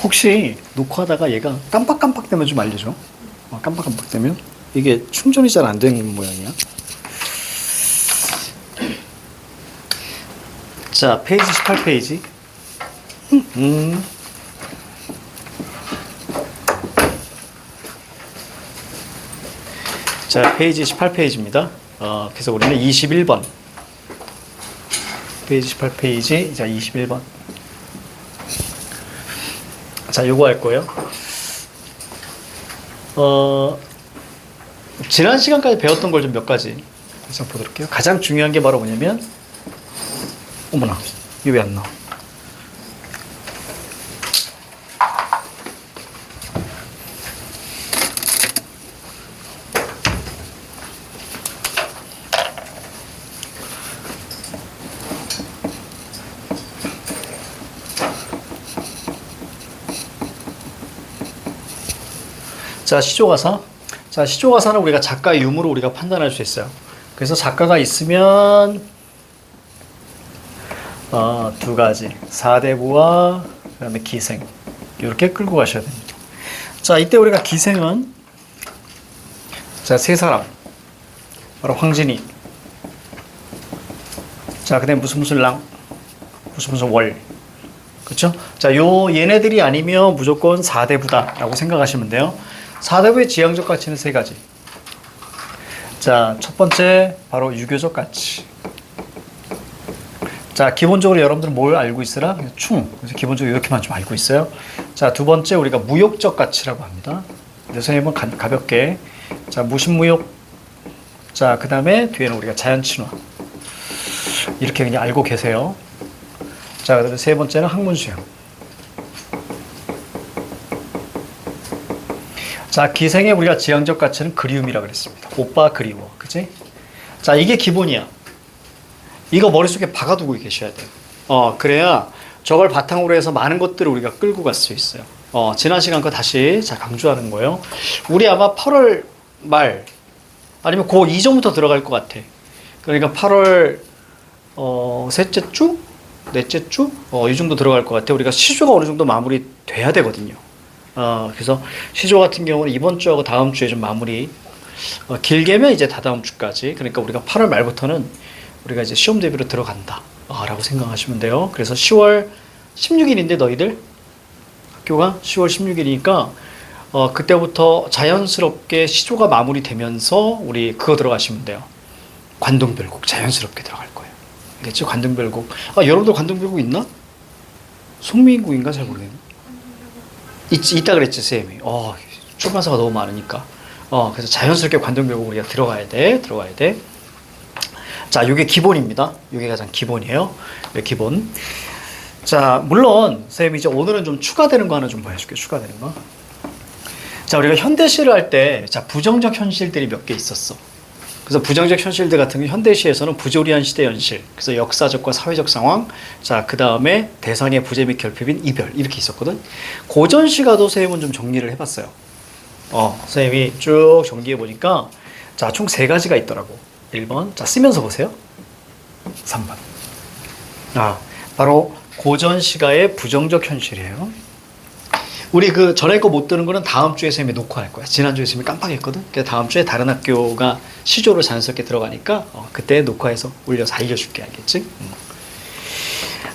혹시 녹화하다가 얘가 깜빡깜빡되면 좀 알려줘. 깜빡깜빡되면 이게 충전이 잘 안 되는 모양이야. 자, 페이지 18페이지. 자, 페이지 18페이지입니다. 그래서 우리는 21번. 페이지 18페이지, 자, 21번. 자, 요거 할 거예요. 지난 시간까지 배웠던 걸 좀 몇 가지 좀 보도록 할게요. 가장 중요한 게 바로 뭐냐면, 어머나, 이게 왜 안 나와? 자, 시조가사. 자, 시조가사는 우리가 작가의 유무로 우리가 판단할 수 있어요. 그래서 작가가 있으면 두 가지, 사대부와 그다음에 기생 이렇게 끌고 가셔야 됩니다. 자, 이때 우리가 기생은 자, 세 사람 바로 황진이, 자, 그다음에 무슨 랑, 무슨 월, 그렇죠? 자, 요 얘네들이 아니면 무조건 사대부다라고 생각하시면 돼요. 사대부의 지향적 가치는 세 가지. 자, 첫 번째 바로 유교적 가치. 자, 기본적으로 여러분들은 뭘 알고 있으라? 충. 그래서 기본적으로 이렇게만 좀 알고 있어요. 자, 두 번째 우리가 무욕적 가치라고 합니다. 선생님은 가볍게. 자, 무신무욕. 자, 그 다음에 뒤에는 우리가 자연친화. 이렇게 그냥 알고 계세요. 자, 그 다음에 세 번째는 학문수양. 자, 기생의 우리가 지향적 가치는 그리움이라고 그랬습니다. 오빠 그리워. 그치? 자, 이게 기본이야. 이거 머릿속에 박아두고 계셔야 돼요. 그래야 저걸 바탕으로 해서 많은 것들을 우리가 끌고 갈 수 있어요. 지난 시간 거 다시 자, 강조하는 거예요. 우리 아마 8월 말, 아니면 그 이전부터 들어갈 것 같아. 그러니까 8월, 셋째 주? 넷째 주? 이 정도 들어갈 것 같아. 우리가 시조가 어느 정도 마무리 돼야 되거든요. 그래서 시조 같은 경우는 이번 주하고 다음 주에 좀 마무리, 길게면 이제 다다음 주까지. 그러니까 우리가 8월 말부터는 우리가 이제 시험 대비로 들어간다 라고 생각하시면 돼요. 그래서 10월 16일인데 너희들 학교가 10월 16일이니까 그때부터 자연스럽게 시조가 마무리되면서 우리 그거 들어가시면 돼요. 관동별곡 자연스럽게 들어갈 거예요. 알겠죠? 관동별곡. 여러분들 관동별곡 있나? 송민국인가 잘 모르겠네. 있다 그랬지 쌤이. 출판사가 너무 많으니까. 그래서 자연스럽게 관동별곡 우리가 들어가야 돼. 자, 요게 기본입니다. 요게 가장 기본이에요. 기본. 자, 물론 쌤이 이제 오늘은 좀 추가되는 거 하나 좀 보여줄게요. 추가되는 거. 자, 우리가 현대시를 할 때 자, 부정적 현실들이 몇 개 있었어. 그래서 부정적 현실들 같은 경우 현대시에서는 부조리한 시대 현실, 그래서 역사적과 사회적 상황, 자, 그 다음에 대상의 부재 및 결핍인 이별, 이렇게 있었거든. 고전시가도 선생님은 좀 정리를 해봤어요. 선생님이 쭉 정리해 보니까 자, 총 세 가지가 있더라고. 1번, 자, 쓰면서 보세요. 3번. 바로 고전시가의 부정적 현실이에요. 우리 그 전에 거 못 들은 거는 다음 주에 선생님이 녹화할 거야. 지난주에 선생님이 깜빡했거든. 그래서 다음 주에 다른 학교가 시조를 자연스럽게 들어가니까 그때 녹화해서 올려서 알려줄게. 알겠지?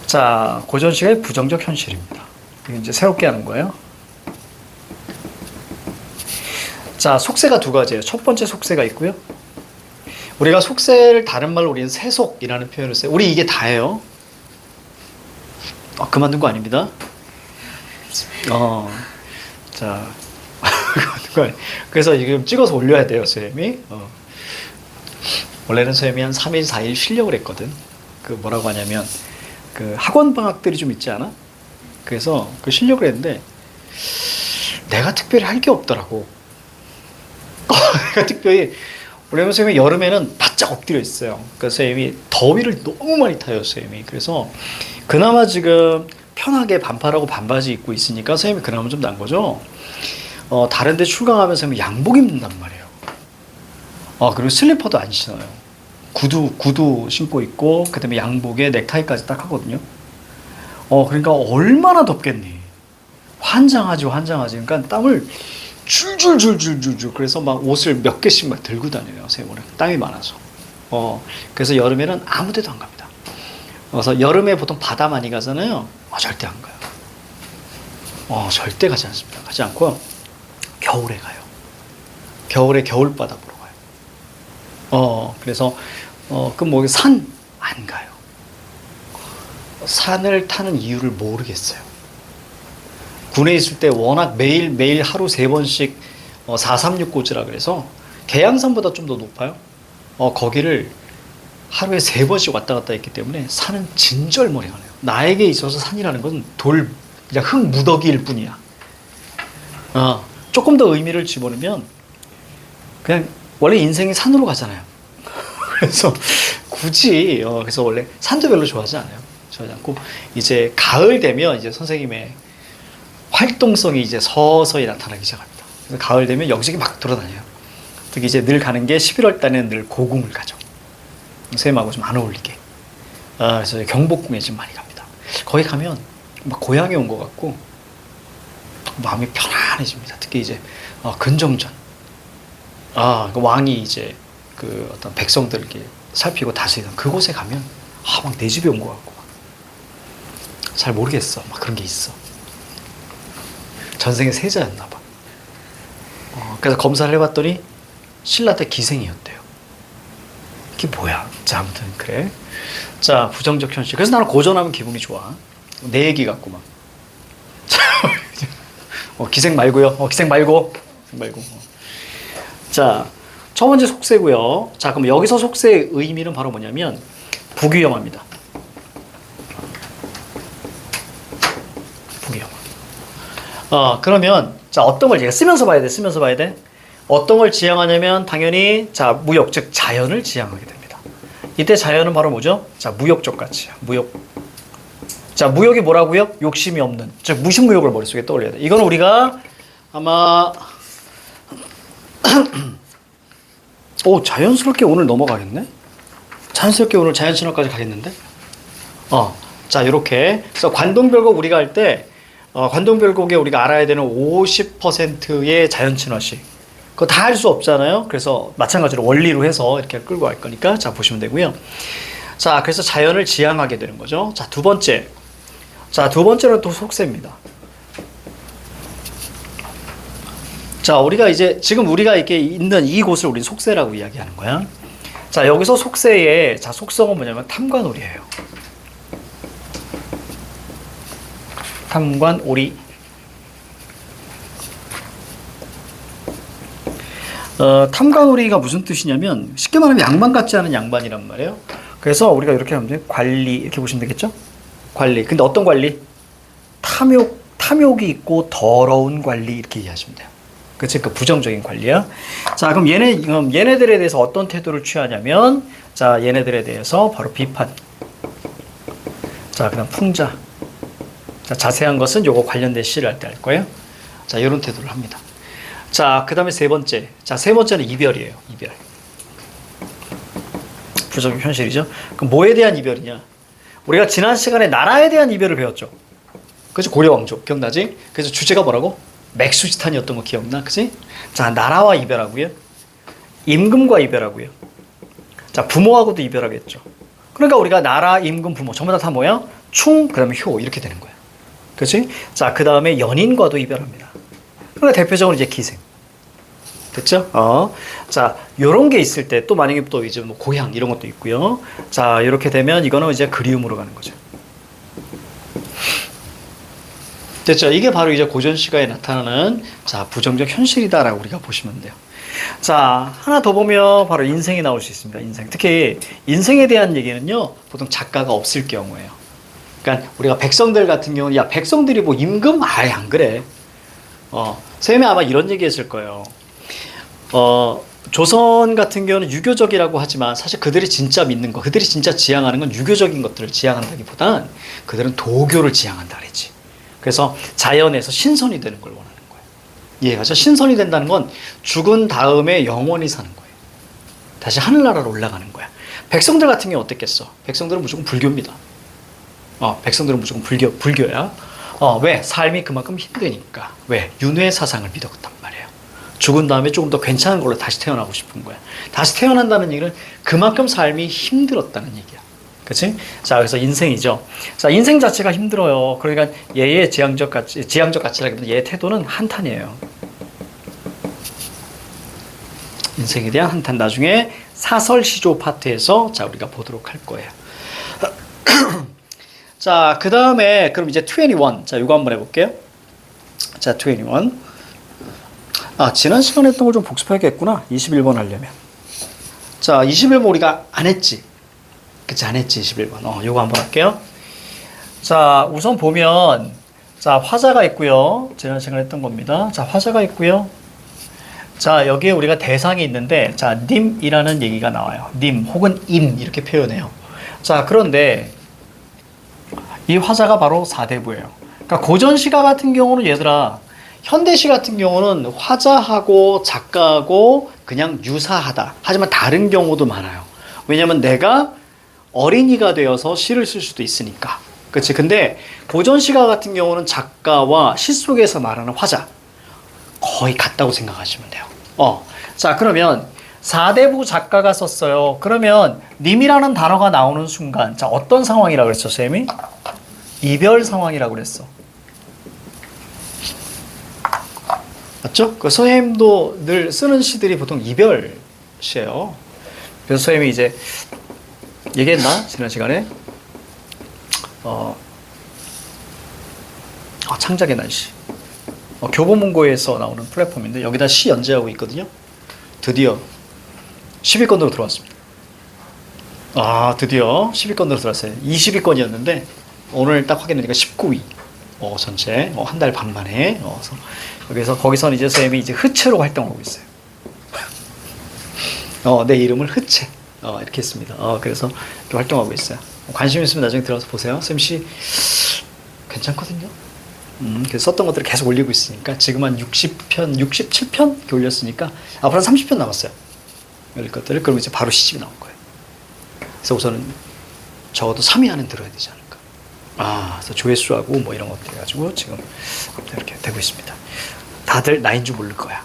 자, 고전시가의 부정적 현실입니다. 이거 이제 새롭게 하는 거예요. 자, 속세가 두 가지예요. 첫 번째 속세가 있고요. 우리가 속세를 다른 말로 우리는 세속이라는 표현을 써요. 우리 이게 다예요. 그만둔 거 아닙니다. 자, 그래서 지금 찍어서 올려야 돼요, 선생님이. 원래는 선생님이 한 3일, 4일 쉬려고 그랬거든. 그 뭐라고 하냐면, 그 학원 방학들이 좀 있지 않아? 그래서 그 쉬려고 그랬는데, 내가 특별히 할 게 없더라고. 내가 특별히, 원래 선생님이 여름에는 바짝 엎드려 있어요. 그래서 선생님이 더위를 너무 많이 타요, 선생님이. 그래서 그나마 지금 편하게 반팔하고 반바지 입고 있으니까 선생님이 그나마 좀 난 거죠. 다른 데 출강하면서 선생님이 양복 입는단 말이에요. 그리고 슬리퍼도 안 신어요. 구두 신고 있고, 그 다음에 양복에 넥타이까지 딱 하거든요. 그러니까 얼마나 덥겠니. 환장하지, 환장하지. 그러니까 땀을 줄줄줄줄줄줄. 그래서 막 옷을 몇 개씩 막 들고 다녀요, 세모는. 땀이 많아서. 그래서 여름에는 아무 데도 안 갑니다. 그래서 여름에 보통 바다 많이 가잖아요. 절대 안 가요. 절대 가지 않습니다. 가지 않고 겨울에 가요. 겨울에 겨울바다 보러 가요. 그래서 그 뭐 산 안 가요. 산을 타는 이유를 모르겠어요. 군에 있을 때 워낙 매일 하루 3번씩 436 꽂으라 그래서 계양산보다 좀 더 높아요. 거기를 하루에 3번씩 왔다 갔다 했기 때문에 산은 진절머리하네요. 나에게 있어서 산이라는 건 그냥 흙 무더기일 뿐이야. 조금 더 의미를 집어넣으면 그냥 원래 인생이 산으로 가잖아요. 그래서 굳이 그래서 원래 산도 별로 좋아하지 않아요. 좋아하지 않고 이제 가을 되면 이제 선생님의 활동성이 이제 서서히 나타나기 시작합니다. 그래서 가을 되면 여기저기 막 돌아다녀요. 특히 이제 늘 가는 게 11월 달에는 늘 고궁을 가죠. 선생님하고 좀 안 어울리게. 그래서 경복궁에 좀 많이 갑니다. 거기 가면 막 고향에 온 것 같고 마음이 편안해집니다. 특히 이제 근정전. 그 왕이 이제 그 어떤 백성들 이렇게 살피고 다스리던 그곳에 가면 막 내 집에 온 것 같고 잘 모르겠어. 막 그런 게 있어. 전생에 세자였나 봐. 그래서 검사를 해봤더니 신라 때 기생이었대요. 이게 뭐야? 자, 아무튼 그래. 자, 부정적 현실. 그래서 나는 고전하면 기분이 좋아. 내 얘기 같고 막. 기생 말고요. 기생 말고. 자, 첫 번째 속세고요. 자, 그럼 여기서 속세의 의미는 바로 뭐냐면 부귀영화입니다. 부귀영화. 그러면 자, 어떤 걸 제가 쓰면서 봐야 돼. 어떤 걸 지향하냐면 당연히 자, 무역 즉 자연을 지향하게 됩니다. 이때 자연은 바로 뭐죠? 자, 무역적 가치야. 무역. 자, 무역이 뭐라고요? 욕심이 없는. 즉 무신무역을 머릿속에 떠올려야 돼. 이거는 우리가 아마 자연스럽게 오늘 넘어가겠네? 자연스럽게 오늘 자연친화까지 가겠는데? 자, 이렇게. 그래서 관동별곡 우리가 할 때, 관동별곡에 우리가 알아야 되는 50%의 자연친화식. 그거 다 할 수 없잖아요? 그래서 마찬가지로 원리로 해서 이렇게 끌고 갈 거니까, 자, 보시면 되고요. 자, 그래서 자연을 지향하게 되는 거죠. 자, 두 번째. 자, 두 번째는 또 속세입니다. 자, 우리가 이제 지금 우리가 이렇게 있는 이곳을 우리는 속세라고 이야기하는 거야. 자, 여기서 속세의 자, 속성은 뭐냐면 탐관오리예요. 탐관오리. 탐관오리가 무슨 뜻이냐면 쉽게 말하면 양반 같지 않은 양반이란 말이에요. 그래서 우리가 이렇게 하면 관리 이렇게 보시면 되겠죠? 관리. 근데 어떤 관리? 탐욕이 있고 더러운 관리 이렇게 이해하시면 돼요. 그치? 그 부정적인 관리야. 자, 그럼 얘네들에 대해서 어떤 태도를 취하냐면, 자, 얘네들에 대해서 바로 비판. 자, 그 다음 풍자. 자, 자세한 것은 요거 관련된 시를 할 때 할 거예요. 자, 이런 태도를 합니다. 자, 그 다음에 세 번째. 자, 세 번째는 이별이에요. 이별. 부정적 현실이죠. 그럼 뭐에 대한 이별이냐? 우리가 지난 시간에 나라에 대한 이별을 배웠죠. 그치? 고려 왕족. 기억나지? 그래서 주제가 뭐라고? 맥수지탄이었던 거 기억나? 그치? 자, 나라와 이별하고요. 임금과 이별하고요. 자, 부모하고도 이별하겠죠. 그러니까 우리가 나라, 임금, 부모 전부 다 뭐야? 충, 그 다음에 효 이렇게 되는 거야. 그치? 자, 그 다음에 연인과도 이별합니다. 그러니까 대표적으로 이제 기생. 됐죠? 자, 요런 게 있을 때 또 만약에 또 이제 뭐 고향 이런 것도 있고요. 자, 이렇게 되면 이거는 이제 그리움으로 가는 거죠. 됐죠? 이게 바로 이제 고전 시가에 나타나는 자, 부정적 현실이다라고 우리가 보시면 돼요. 자, 하나 더 보면 바로 인생이 나올 수 있습니다. 인생. 특히 인생에 대한 얘기는요, 보통 작가가 없을 경우에요. 그러니까 우리가 백성들 같은 경우는 야, 백성들이 뭐 임금? 아예 안 그래. 쌤이 아마 이런 얘기 했을 거예요. 조선 같은 경우는 유교적이라고 하지만 사실 그들이 진짜 믿는 거, 그들이 진짜 지향하는 건 유교적인 것들을 지향한다기보단 그들은 도교를 지향한다 그랬지. 그래서 자연에서 신선이 되는 걸 원하는 거예요. 이해가죠? 신선이 된다는 건 죽은 다음에 영원히 사는 거예요. 다시 하늘나라로 올라가는 거야. 백성들 같은 경우 어땠겠어? 백성들은 무조건 불교입니다. 백성들은 무조건 불교야. 왜? 삶이 그만큼 힘드니까. 왜? 윤회 사상을 믿었단 말이에요. 죽은 다음에 조금 더 괜찮은 걸로 다시 태어나고 싶은 거야. 다시 태어난다는 얘기는 그만큼 삶이 힘들었다는 얘기야. 그치? 자, 그래서 인생이죠. 자, 인생 자체가 힘들어요. 그러니까 얘의 지향적 가치라기보다 얘의 태도는 한탄이에요. 인생에 대한 한탄. 나중에 사설 시조 파트에서 자, 우리가 보도록 할 거예요. 자, 그 다음에 그럼 이제 21. 자, 이거 한번 해볼게요. 자, 21. 지난 시간에 했던 걸 좀 복습해야겠구나. 21번 하려면. 자, 21번 우리가 안 했지. 그치, 안 했지, 21번. 요거 한번 할게요. 자, 우선 보면, 자, 화자가 있고요. 지난 시간에 했던 겁니다. 자, 화자가 있고요. 자, 여기에 우리가 대상이 있는데, 자, 님이라는 얘기가 나와요. 님 혹은 임 이렇게 표현해요. 자, 그런데 이 화자가 바로 사대부예요. 그러니까 고전시가 같은 경우는 얘들아, 현대시 같은 경우는 화자하고 작가하고 그냥 유사하다. 하지만 다른 경우도 많아요. 왜냐면 내가 어린이가 되어서 시를 쓸 수도 있으니까. 그치? 근데 고전시가 같은 경우는 작가와 시 속에서 말하는 화자 거의 같다고 생각하시면 돼요. 자, 그러면 사대부 작가가 썼어요. 그러면 님이라는 단어가 나오는 순간, 자, 어떤 상황이라고 그랬죠, 쌤이? 이별 상황이라고 그랬어. 맞죠? 그 선생님도 늘 쓰는 시들이 보통 이별 시예요. 그래서 선생님이 이제 얘기했나? 지난 시간에 창작의 날씨. 교보문고에서 나오는 플랫폼인데 여기다 시 연재하고 있거든요. 드디어 10위권으로 들어왔습니다. 드디어 10위권으로 들어왔어요. 20위권이었는데 오늘 딱 확인하니까 19위. 전체 한 달 반 만에. 그래서 거기서는 이제 선생님이 이제 흐채로 활동하고 있어요. 내 이름을 흐채. 이렇게 했습니다. 그래서 이렇게 활동하고 있어요. 관심 있으면 나중에 들어서 보세요. 쌤 씨 괜찮거든요. 그래서 썼던 것들을 계속 올리고 있으니까 지금 한 60편, 67편 이렇게 올렸으니까 앞으로 한 30편 남았어요. 이런 것들을. 그럼 이제 바로 시집이 나올 거예요. 그래서 우선은 적어도 3위 안에 들어야 되지 않을까. 그래서 조회수하고 뭐 이런 것들 해가지고 지금 이렇게 되고 있습니다. 다들 나인 줄 모를 거야.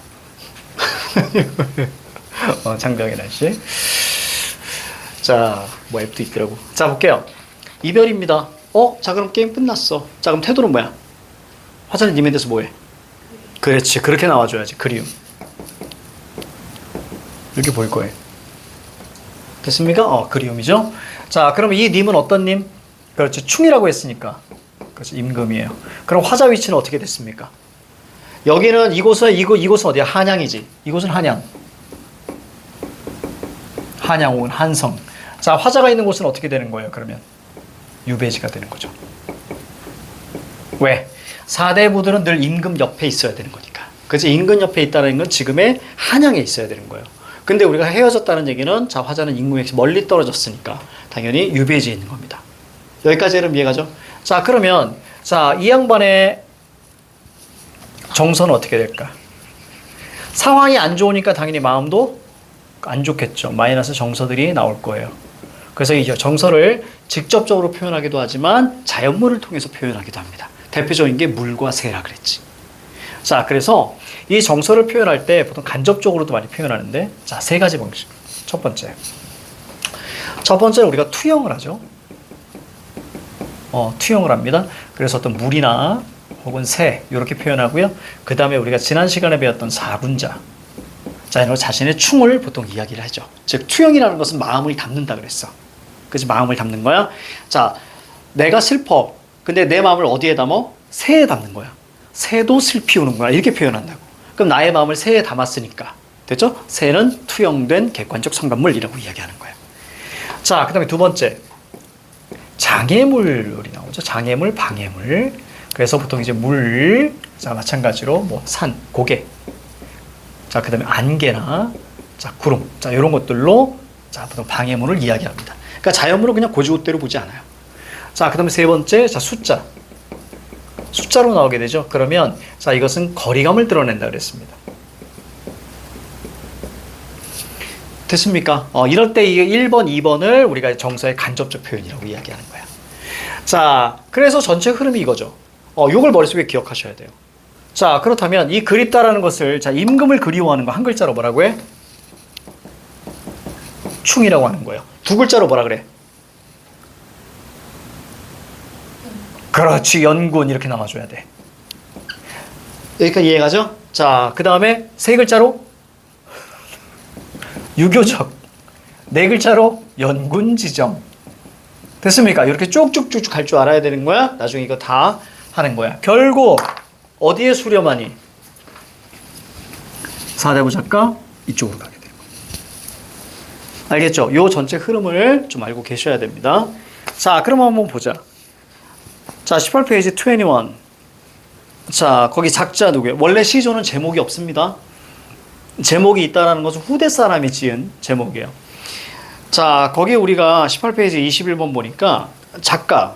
장병의 날씨. 자, 뭐 앱도 있더라고. 자, 볼게요. 이별입니다. 자, 그럼 게임 끝났어. 자, 그럼 태도는 뭐야? 화자는 님에 대해서 뭐해? 그렇지. 그렇게 나와줘야지. 그리움. 이렇게 보일 거예요. 됐습니까? 그리움이죠. 자, 그럼 이 님은 어떤 님? 그렇지. 충이라고 했으니까. 그렇지. 임금이에요. 그럼 화자 위치는 어떻게 됐습니까? 여기는 이곳은 어디야? 한양이지. 이곳은 한양. 한양 혹은 한성. 자, 화자가 있는 곳은 어떻게 되는 거예요, 그러면? 유배지가 되는 거죠. 왜? 사대부들은 늘 임금 옆에 있어야 되는 거니까. 그치? 임금 옆에 있다는 건 지금의 한양에 있어야 되는 거예요. 근데 우리가 헤어졌다는 얘기는, 자, 화자는 임금에서 멀리 떨어졌으니까 당연히 유배지에 있는 겁니다. 여기까지 여러분 이해가죠? 자, 그러면, 자, 이 양반의 정서는 어떻게 될까? 상황이 안 좋으니까 당연히 마음도 안 좋겠죠. 마이너스 정서들이 나올 거예요. 그래서 이 정서를 직접적으로 표현하기도 하지만 자연물을 통해서 표현하기도 합니다. 대표적인 게 물과 새라 그랬지. 자, 그래서 이 정서를 표현할 때 보통 간접적으로도 많이 표현하는데, 자, 세 가지 방식. 첫 번째는 우리가 투영을 하죠. 투영을 합니다. 그래서 어떤 물이나 혹은 새 이렇게 표현하고요. 그 다음에 우리가 지난 시간에 배웠던 사군자. 자, 이런 자신의 충을 보통 이야기를 하죠. 즉, 투영이라는 것은 마음을 담는다 그랬어. 그치? 마음을 담는 거야. 자, 내가 슬퍼. 근데 내 마음을 어디에 담어? 새에 담는 거야. 새도 슬피 우는 거야. 이렇게 표현한다고. 그럼 나의 마음을 새에 담았으니까. 됐죠? 새는 투영된 객관적 성간물이라고 이야기하는 거야. 자, 그 다음에 두 번째. 장애물이 나오죠. 장애물, 방해물. 그래서 보통 이제 물, 자, 마찬가지로 뭐 산, 고개. 자, 그 다음에 안개나, 자, 구름. 자, 이런 것들로, 자, 보통 방해물을 이야기합니다. 그러니까 자연물은 그냥 고지고대로 보지 않아요. 자, 그 다음에 세 번째, 자, 숫자. 숫자로 나오게 되죠. 그러면, 자, 이것은 거리감을 드러낸다 그랬습니다. 됐습니까? 이럴 때 이게 1번, 2번을 우리가 정서의 간접적 표현이라고 이야기하는 거야. 자, 그래서 전체 흐름이 이거죠. 요걸 머릿속에 기억하셔야 돼요. 자, 그렇다면 이 그립다라는 것을, 자, 임금을 그리워하는 거 한 글자로 뭐라고 해? 충이라고 하는 거예요. 두 글자로 뭐라 그래? 그렇지, 연군. 이렇게 남아줘야 돼. 여기까지 이해가죠? 자, 그 다음에 세 글자로 유교적. 네 글자로 연군지정. 됐습니까? 이렇게 쭉쭉쭉 갈 줄 알아야 되는 거야. 나중에 이거 다 하는 거야. 결국 어디에 수렴하니? 사대부 작가 이쪽으로 가게 돼요. 알겠죠? 요 전체 흐름을 좀 알고 계셔야 됩니다. 자, 그럼 한번 보자. 자, 18페이지 21. 자, 거기 작자 누구예요? 원래 시조는 제목이 없습니다. 제목이 있다는 것은 후대 사람이 지은 제목이에요. 자, 거기 우리가 18페이지 21번 보니까 작가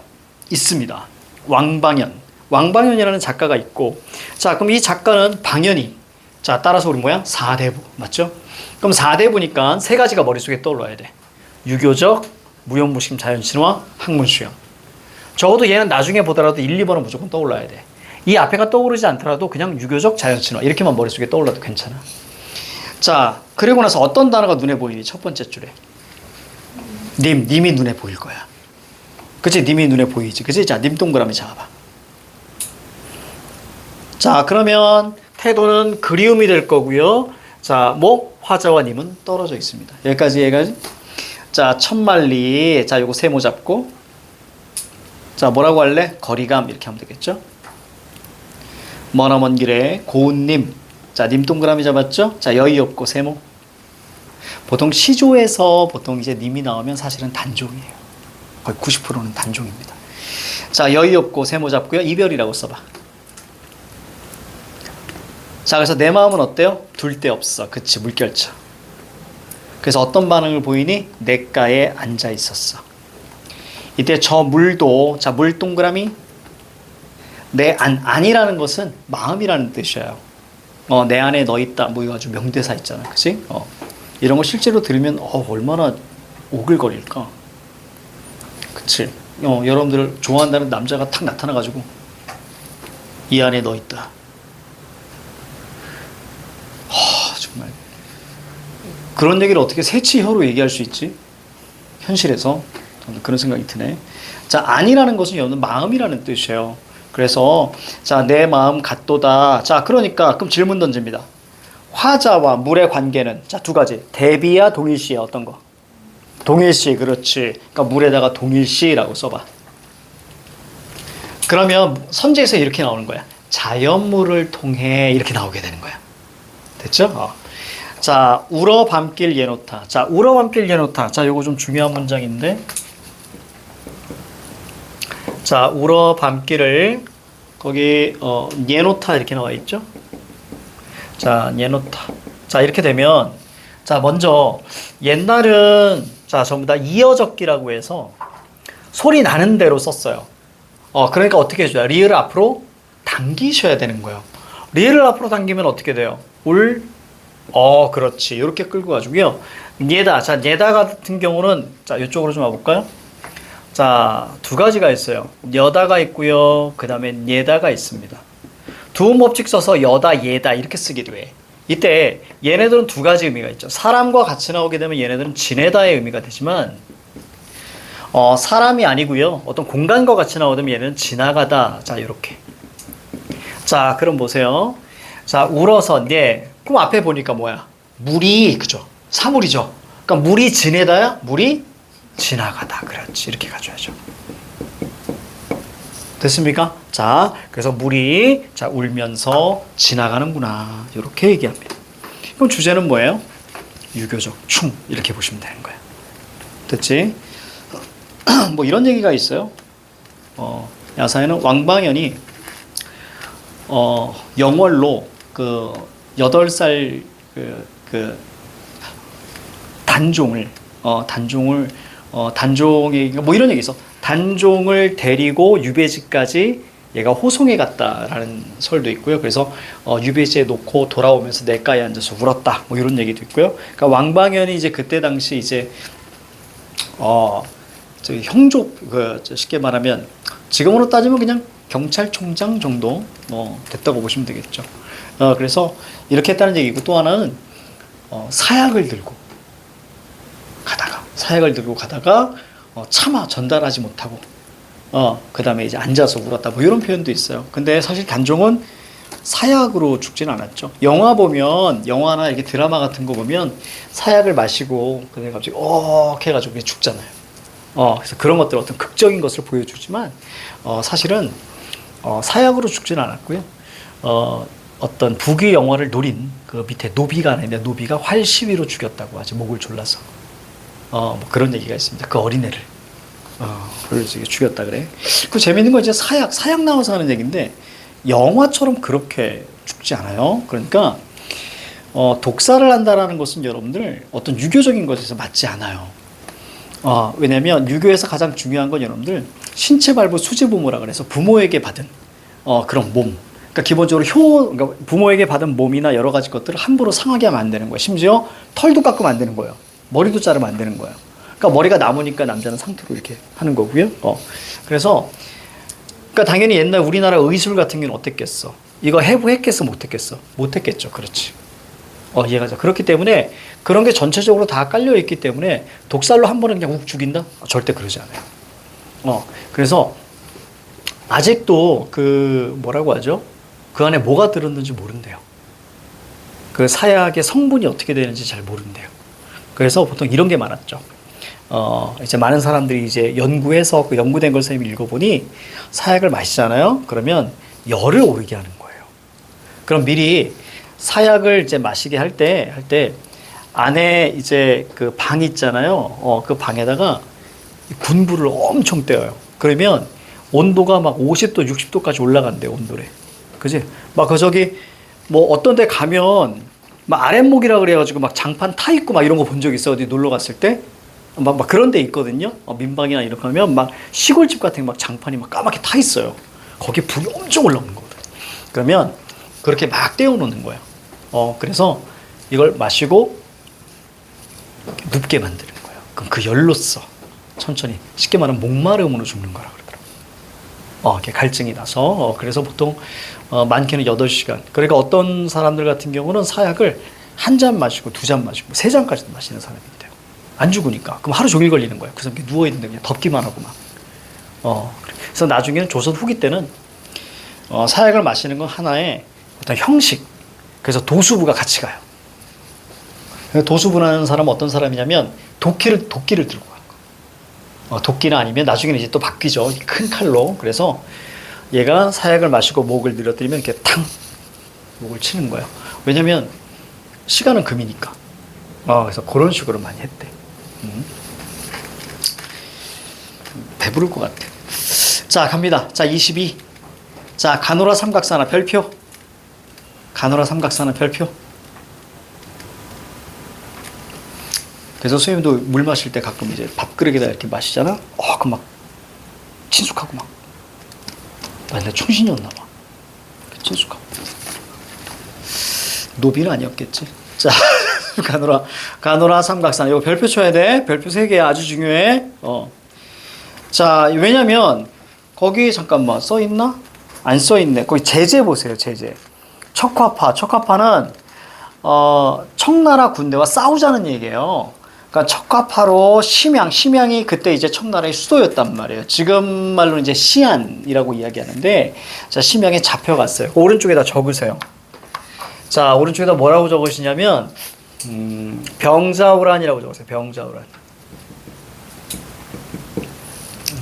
있습니다. 왕방현. 왕방현이라는 작가가 있고, 자, 그럼 이 작가는 방현이. 자, 따라서 우리 뭐야? 사대부. 맞죠? 그럼 사대부니까 세 가지가 머릿속에 떠올라야 돼. 유교적, 무용무심 자연신화, 학문수양. 적어도 얘는 나중에 보더라도 1, 2번은 무조건 떠올라야 돼. 이 앞에가 떠오르지 않더라도 그냥 유교적, 자연신화 이렇게만 머릿속에 떠올라도 괜찮아. 자, 그리고 나서 어떤 단어가 눈에 보이니? 첫 번째 줄에. 님이 눈에 보일 거야. 그치? 님이 눈에 보이지. 그치? 자, 님 동그라미 잡아봐. 자, 그러면 태도는 그리움이 될 거고요. 자, 뭐? 화자와 님은 떨어져 있습니다. 여기까지. 자, 천만리. 자, 요거 세모 잡고. 자, 뭐라고 할래? 거리감. 이렇게 하면 되겠죠? 머나먼 길에 고운님. 자, 님 동그라미 잡았죠? 자, 여의 없고 세모. 보통 시조에서 보통 이제 님이 나오면 사실은 단종이에요. 거의 90%는 단종입니다. 자, 여의 없고 세모 잡고요. 이별이라고 써봐. 자, 그래서 내 마음은 어때요? 둘 데 없어. 그치, 물결쳐. 그래서 어떤 반응을 보이니? 냇가에 앉아 있었어. 이때 저 물도, 자, 물 동그라미. 안이라는 것은 마음이라는 뜻이에요. 내 안에 너 있다. 뭐 이거 아주 명대사 있잖아. 그치? 이런 거 실제로 들으면, 얼마나 오글거릴까. 그치? 여러분들 좋아한다는 남자가 탁 나타나가지고, 이 안에 너 있다. 정말. 그런 얘기를 어떻게 새치혀로 얘기할 수 있지? 현실에서. 그런 생각이 드네. 자, 안이라는 것은 여러분 마음이라는 뜻이에요. 그래서, 자, 내 마음 같도다. 자, 그러니까, 그럼 질문 던집니다. 화자와 물의 관계는, 자, 두 가지. 대비야, 동일시야, 어떤 거? 동일시, 그렇지. 그러니까 물에다가 동일시라고 써봐. 그러면 선제에서 이렇게 나오는 거야. 자연물을 통해 이렇게 나오게 되는 거야. 됐죠? 자, 울어 밤길 예놓다. 자, 울어 밤길 예놓다. 자, 요거 좀 중요한 문장인데. 자, 울어 밤길을 거기 예놓다 이렇게 나와 있죠? 자, 예놓다. 자, 이렇게 되면 자, 먼저 옛날은 자, 전부 다 이어적기라고 해서 소리 나는 대로 썼어요. 그러니까 어떻게 해줘요? 리을을 앞으로 당기셔야 되는 거예요. 리을을 앞으로 당기면 어떻게 돼요? 그렇지. 이렇게 끌고 가지고요. 예다. 자, 예다 같은 경우는 자, 이쪽으로 좀 와볼까요? 자, 두 가지가 있어요. 여다가 있고요. 그 다음에 예다가 있습니다. 두음법칙 써서 여다, 예다 이렇게 쓰기도 해. 이때 얘네들은 두 가지 의미가 있죠. 사람과 같이 나오게 되면 얘네들은 지내다의 의미가 되지만 사람이 아니고요. 어떤 공간과 같이 나오면 얘는 지나가다. 자, 이렇게. 자, 그럼 보세요. 자, 울어서 예. 그럼 앞에 보니까 뭐야? 물이 그죠? 사물이죠. 그러니까 물이 지내다야? 물이 지나가다. 그렇지. 이렇게 가져야죠. 됐습니까? 자, 그래서 물이 자, 울면서 지나가는구나. 이렇게 얘기합니다. 그럼 주제는 뭐예요? 유교적 충. 이렇게 보시면 되는 거예요. 됐지? 뭐 이런 얘기가 있어요. 야사에는 왕방현이 영월로 그 8살 그 단종을 단종이 뭐 이런 얘기 있어. 단종을 데리고 유배지까지 얘가 호송해 갔다라는 설도 있고요. 그래서 유배지에 놓고 돌아오면서 냇가에 앉아서 울었다. 뭐 이런 얘기도 있고요. 그러니까 왕방현이 이제 그때 당시 이제 형족 쉽게 말하면 지금으로 따지면 그냥 경찰총장 정도 됐다고 보시면 되겠죠. 그래서 이렇게 했다는 얘기고, 또 하나는 사약을 들고 가다가 차마 전달하지 못하고 그 다음에 이제 앉아서 울었다, 뭐 이런 표현도 있어요. 근데 사실 단종은 사약으로 죽지는 않았죠. 영화 보면, 영화나 이렇게 드라마 같은 거 보면 사약을 마시고 그다음에 갑자기 해가지고 죽잖아요. 그래서 그런 것들, 어떤 극적인 것을 보여주지만 사실은 사약으로 죽지는 않았고요. 어떤 북의 영화를 노린 그 밑에 노비가 아닌데, 노비가 활 시위로 죽였다고 하죠. 목을 졸라서. 뭐 그런 얘기가 있습니다. 그 어린애를. 그래서 죽였다 그래. 그 재밌는 건 이제 사약 나와서 하는 얘기인데, 영화처럼 그렇게 죽지 않아요. 그러니까 독사를 한다라는 것은 여러분들 어떤 유교적인 것에서 맞지 않아요. 왜냐면 유교에서 가장 중요한 건 여러분들 신체 발부 수제 부모라 그래서 부모에게 받은 그런 몸. 그러니까 기본적으로 그러니까 부모에게 받은 몸이나 여러 가지 것들을 함부로 상하게 하면 안 되는 거예요. 심지어 털도 깎으면 안 되는 거예요. 머리도 자르면 안 되는 거예요. 그러니까 머리가 남으니까 남자는 상투로 이렇게 하는 거고요. 그래서 그러니까 당연히 옛날 우리나라 의술 같은 경우는 어땠겠어? 이거 해부했겠어? 못했겠어? 못했겠죠. 그렇지. 이해가죠. 그렇기 때문에 그런 게 전체적으로 다 깔려 있기 때문에 독살로 한 번에 그냥 욱 죽인다? 절대 그러지 않아요. 그래서 아직도 그 뭐라고 하죠? 그 안에 뭐가 들었는지 모른대요. 그 사약의 성분이 어떻게 되는지 잘 모른대요. 그래서 보통 이런 게 많았죠. 이제 많은 사람들이 이제 연구해서 그 연구된 걸 선생님이 읽어보니, 사약을 마시잖아요. 그러면 열을 오르게 하는 거예요. 그럼 미리 사약을 이제 마시게 할 때 안에 이제 그 방 있잖아요. 그 방에다가 군불을 엄청 떼어요. 그러면 온도가 막 50도, 60도까지 올라간대요, 온도래. 그지? 막 저기 뭐 어떤 데 가면 막 아랫목이라 그래가지고 막 장판 타 있고 막 이런 거 본 적 있어요. 어디 놀러 갔을 때. 막 그런 데 있거든요. 민박이나 이렇게 하면 막 시골집 같은 막 장판이 막 까맣게 타 있어요. 거기에 불이 엄청 올라오는 거거든. 그러면 그렇게 막 떼어놓는 거예요. 그래서 이걸 마시고 눕게 만드는 거예요. 그럼 그 열로써 천천히, 쉽게 말하면 목마름으로 죽는 거라 그러더라고요. 이렇게 갈증이 나서. 그래서 보통 많게는 8시간. 그러니까 어떤 사람들 같은 경우는 사약을 한 잔 마시고 2잔 마시고 3잔까지도 마시는 사람이 있대요. 안 죽으니까. 그럼 하루 종일 걸리는 거예요. 그래서 누워있는데 그냥 덥기만 하고 막. 그래서 나중에는 조선 후기 때는 사약을 마시는 건 하나의 어떤 형식. 그래서 도수부가 같이 가요. 도수부라는 사람은 어떤 사람이냐면 도끼를 들고 가요. 도끼나 아니면 나중에는 이제 또 바뀌죠. 큰 칼로. 그래서 얘가 사약을 마시고 목을 늘어뜨리면 이렇게 탕! 목을 치는 거예요. 왜냐면 시간은 금이니까. 그래서 그런 식으로 많이 했대. 배부를 것 같아. 자, 갑니다. 자, 22. 자, 가노라 삼각사나 별표. 가노라 삼각사나 별표. 그래서 선생님도 물 마실 때 가끔 이제 밥그릇에다 이렇게 마시잖아? 그럼 막 친숙하고 막. 나 충신이었나 봐. 친숙하고. 노비는 아니었겠지. 자, 가노라 삼각산. 이거 별표 쳐야 돼. 별표 3개 아주 중요해. 자, 왜냐면 거기 잠깐만 써 있나? 안 써 있네. 거기 제재 보세요. 제재. 척화파는 청나라 군대와 싸우자는 얘기예요. 그러니까 척화파로 심양이 그때 이제 청나라의 수도였단 말이에요. 지금 말로는 이제 시안이라고 이야기하는데, 자, 심양에 잡혀갔어요. 오른쪽에다 적으세요. 자, 오른쪽에다 뭐라고 적으시냐면 병자호란이라고 적으세요.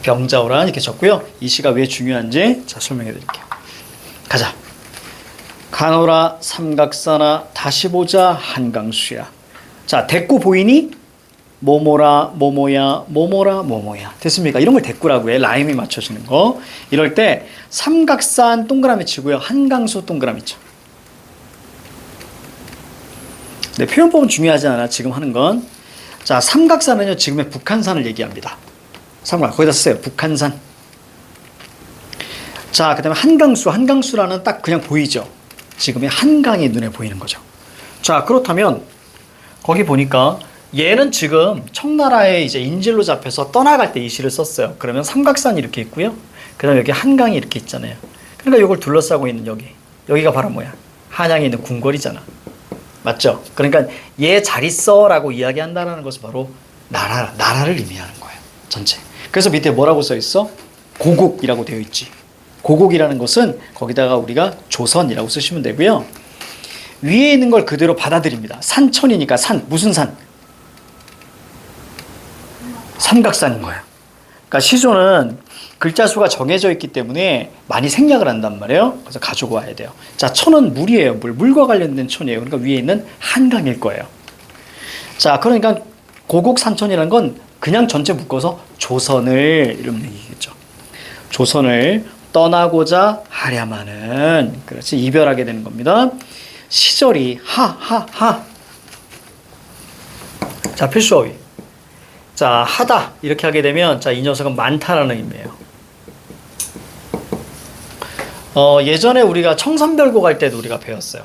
병자호란 이렇게 적고요. 이 시가 왜 중요한지 자, 설명해 드릴게요. 가자. 가노라 삼각사나 다시 보자 한강수야. 자, 대꾸 보이니? 모모라 모모야 모모라 모모야. 됐습니까? 이런 걸 대꾸라고 해. 라임이 맞춰지는 거. 이럴 때 삼각산 동그라미 치고요. 한강수 동그라미 쳐. 네, 표현법은 중요하지 않아. 지금 하는 건. 자, 삼각산은요, 지금의 북한산을 얘기합니다. 거기다 쓰세요. 북한산. 자, 그 다음에 한강수라는 딱 그냥 보이죠. 지금의 한강이 눈에 보이는 거죠. 자, 그렇다면 거기 보니까 얘는 지금 청나라의 이제 인질로 잡혀서 떠나갈 때 이 시를 썼어요. 그러면 삼각산이 이렇게 있고요. 그 다음에 여기 한강이 이렇게 있잖아요. 그러니까 이걸 둘러싸고 있는 여기가 바로 뭐야? 한양에 있는 궁궐이잖아. 맞죠? 그러니까 얘 잘 있어라고 이야기한다는 것은 바로 나라를 의미하는 거예요. 전체. 그래서 밑에 뭐라고 써 있어? 고국이라고 되어 있지. 고국이라는 것은 거기다가 우리가 조선이라고 쓰시면 되고요. 위에 있는 걸 그대로 받아들입니다. 산천이니까 무슨 산? 삼각산인 거예요. 그러니까 시조는 글자 수가 정해져 있기 때문에 많이 생략을 한단 말이에요. 그래서 가지고 와야 돼요. 자, 천은 물이에요. 물과 관련된 천이에요. 그러니까 위에 있는 한강일 거예요. 자, 그러니까 고국 산천이라는 건 그냥 전체 묶어서 조선을 이런 얘기겠죠. 조선을 떠나고자 하랴마는, 그렇지, 이별하게 되는 겁니다. 시절이 하하하. 자, 필수어휘. 자, 하다 이렇게 하게 되면, 자, 이 녀석은 많다라는 의미예요. 예전에 우리가 청산별곡 할 때도 우리가 배웠어요.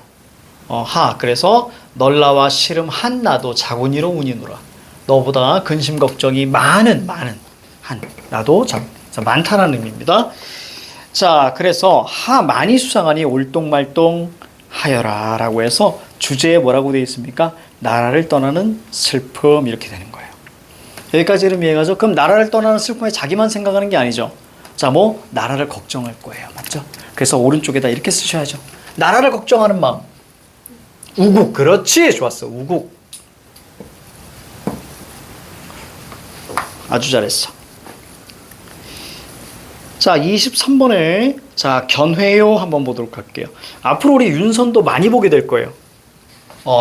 그래서 널라와 시름 한 나도 자군이로 운이노라. 너보다 근심 걱정이 많은 한 나도 많다라는 의미입니다. 자, 그래서 많이 수상하니 올똥말똥 하여라 라고 해서 주제에 뭐라고 되어 있습니까? 나라를 떠나는 슬픔, 이렇게 되는 거예요. 여기까지 이해가죠? 그럼 나라를 떠나는 슬픔에 자기만 생각하는 게 아니죠. 자, 나라를 걱정할 거예요. 맞죠? 그래서 오른쪽에다 이렇게 쓰셔야죠. 나라를 걱정하는 마음. 우국. 그렇지. 좋았어. 우국. 아주 잘했어. 자, 23번에 자, 견회요 한번 보도록 할게요. 앞으로 우리 윤선도 많이 보게 될 거예요.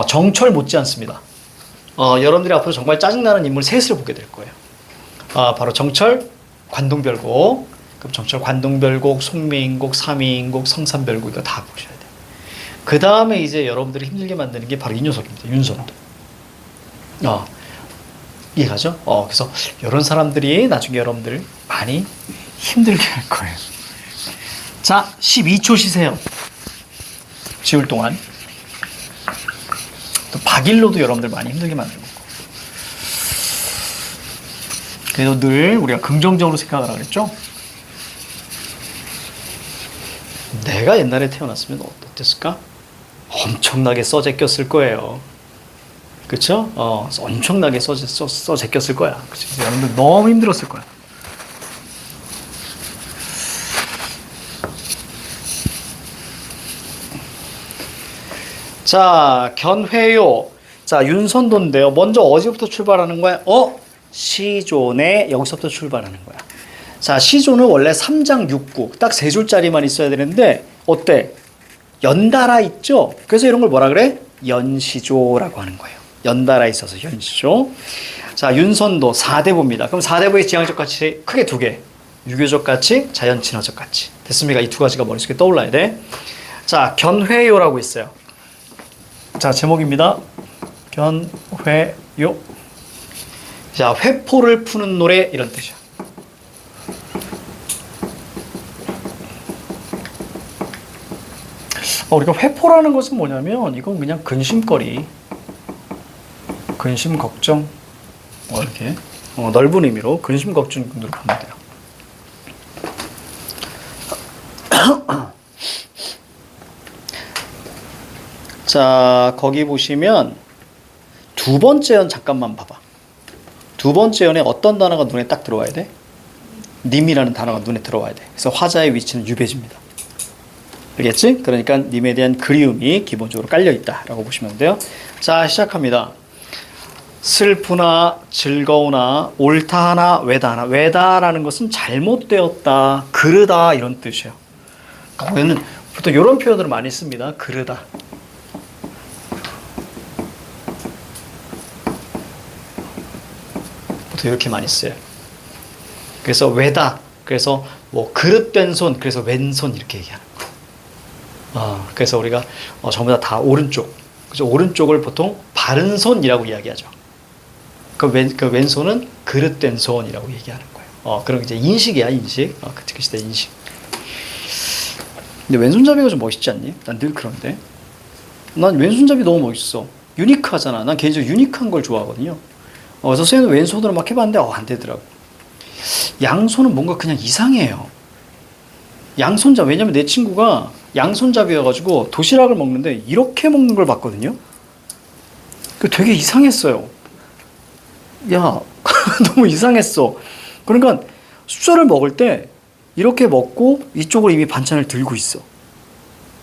정철 못지않습니다. 여러분들이 앞으로 정말 짜증나는 인물 셋을 보게 될 거예요. 바로 정철, 관동별곡, 그럼 정철, 관동별곡, 송매인곡, 삼위인곡, 성산별곡, 이거 다 보셔야 돼요. 그 다음에 이제 여러분들이 힘들게 만드는 게 바로 이 녀석입니다. 윤선도. 이해가죠? 그래서 이런 사람들이 나중에 여러분들을 많이 힘들게 할 거예요. 자, 12초 쉬세요. 지울 동안. 또 박일로도 여러분들 많이 힘들게 만들고. 그래도 늘 우리가 긍정적으로 생각을 하겠죠? 내가 옛날에 태어났으면 어땠을까? 엄청나게 써제꼈을 거예요. 그쵸? 엄청나게 써제꼈을 거야. 그치? 여러분들 너무 힘들었을 거야. 자, 견회요. 자, 윤선도인데요. 먼저 어디부터 출발하는 거야? 시조네, 여기서부터 출발하는 거야. 자, 시조는 원래 3장 6구, 딱 3줄짜리만 있어야 되는데, 어때? 연달아 있죠? 그래서 이런 걸 뭐라 그래? 연시조라고 하는 거예요. 연달아 있어서 연시조. 자, 윤선도 4대부입니다. 그럼 4대부의 지향적 가치 크게 2개. 유교적 가치, 자연친화적 가치. 됐습니까? 이 2가지가 머릿속에 떠올라야 돼. 자, 견회요라고 있어요. 자, 제목입니다. 견회요. 자, 회포를 푸는 노래, 이런 뜻이야. 우리가 회포라는 것은 뭐냐면, 이건 그냥 근심거리, 근심, 걱정, 이렇게 넓은 의미로 근심, 걱정 정도로 보면 돼요. 자, 거기 보시면 두 번째 연 잠깐만 봐봐. 두 번째 연에 어떤 단어가 눈에 딱 들어와야 돼? 님이라는 단어가 눈에 들어와야 돼. 그래서 화자의 위치는 유배지입니다. 알겠지? 그러니까 님에 대한 그리움이 기본적으로 깔려있다라고 보시면 돼요. 자, 시작합니다. 슬프나 즐거우나 옳다나 외다나. 외다라는 것은 잘못되었다, 그르다, 이런 뜻이에요. 우리는 보통 이런 표현을 많이 씁니다. 그르다. 보통 이렇게 많이 써요. 그래서 외다. 그래서 그릇된 손, 그래서 왼손 이렇게 얘기하는 거예요. 그래서 우리가 전부 다 오른쪽. 그죠? 오른쪽을 보통 바른 손이라고 이야기하죠. 그 왼손은 그릇된 손이라고 얘기하는 거예요. 그런 이제 인식이야, 인식. 그 시대 인식. 근데 왼손잡이가 좀 멋있지 않니? 난 늘 그런데. 난 왼손잡이 너무 멋있어. 유니크하잖아. 난 개인적으로 유니크한 걸 좋아하거든요. 그래서 선생님은 왼손으로 막 해봤는데 안 되더라고. 양손은 뭔가 그냥 이상해요. 양손잡. 왜냐면 내 친구가 양손잡이여가지고 도시락을 먹는데 이렇게 먹는 걸 봤거든요. 그 되게 이상했어요. 야, 너무 이상했어. 그러니까 숫자를 먹을 때 이렇게 먹고 이쪽으로 이미 반찬을 들고 있어.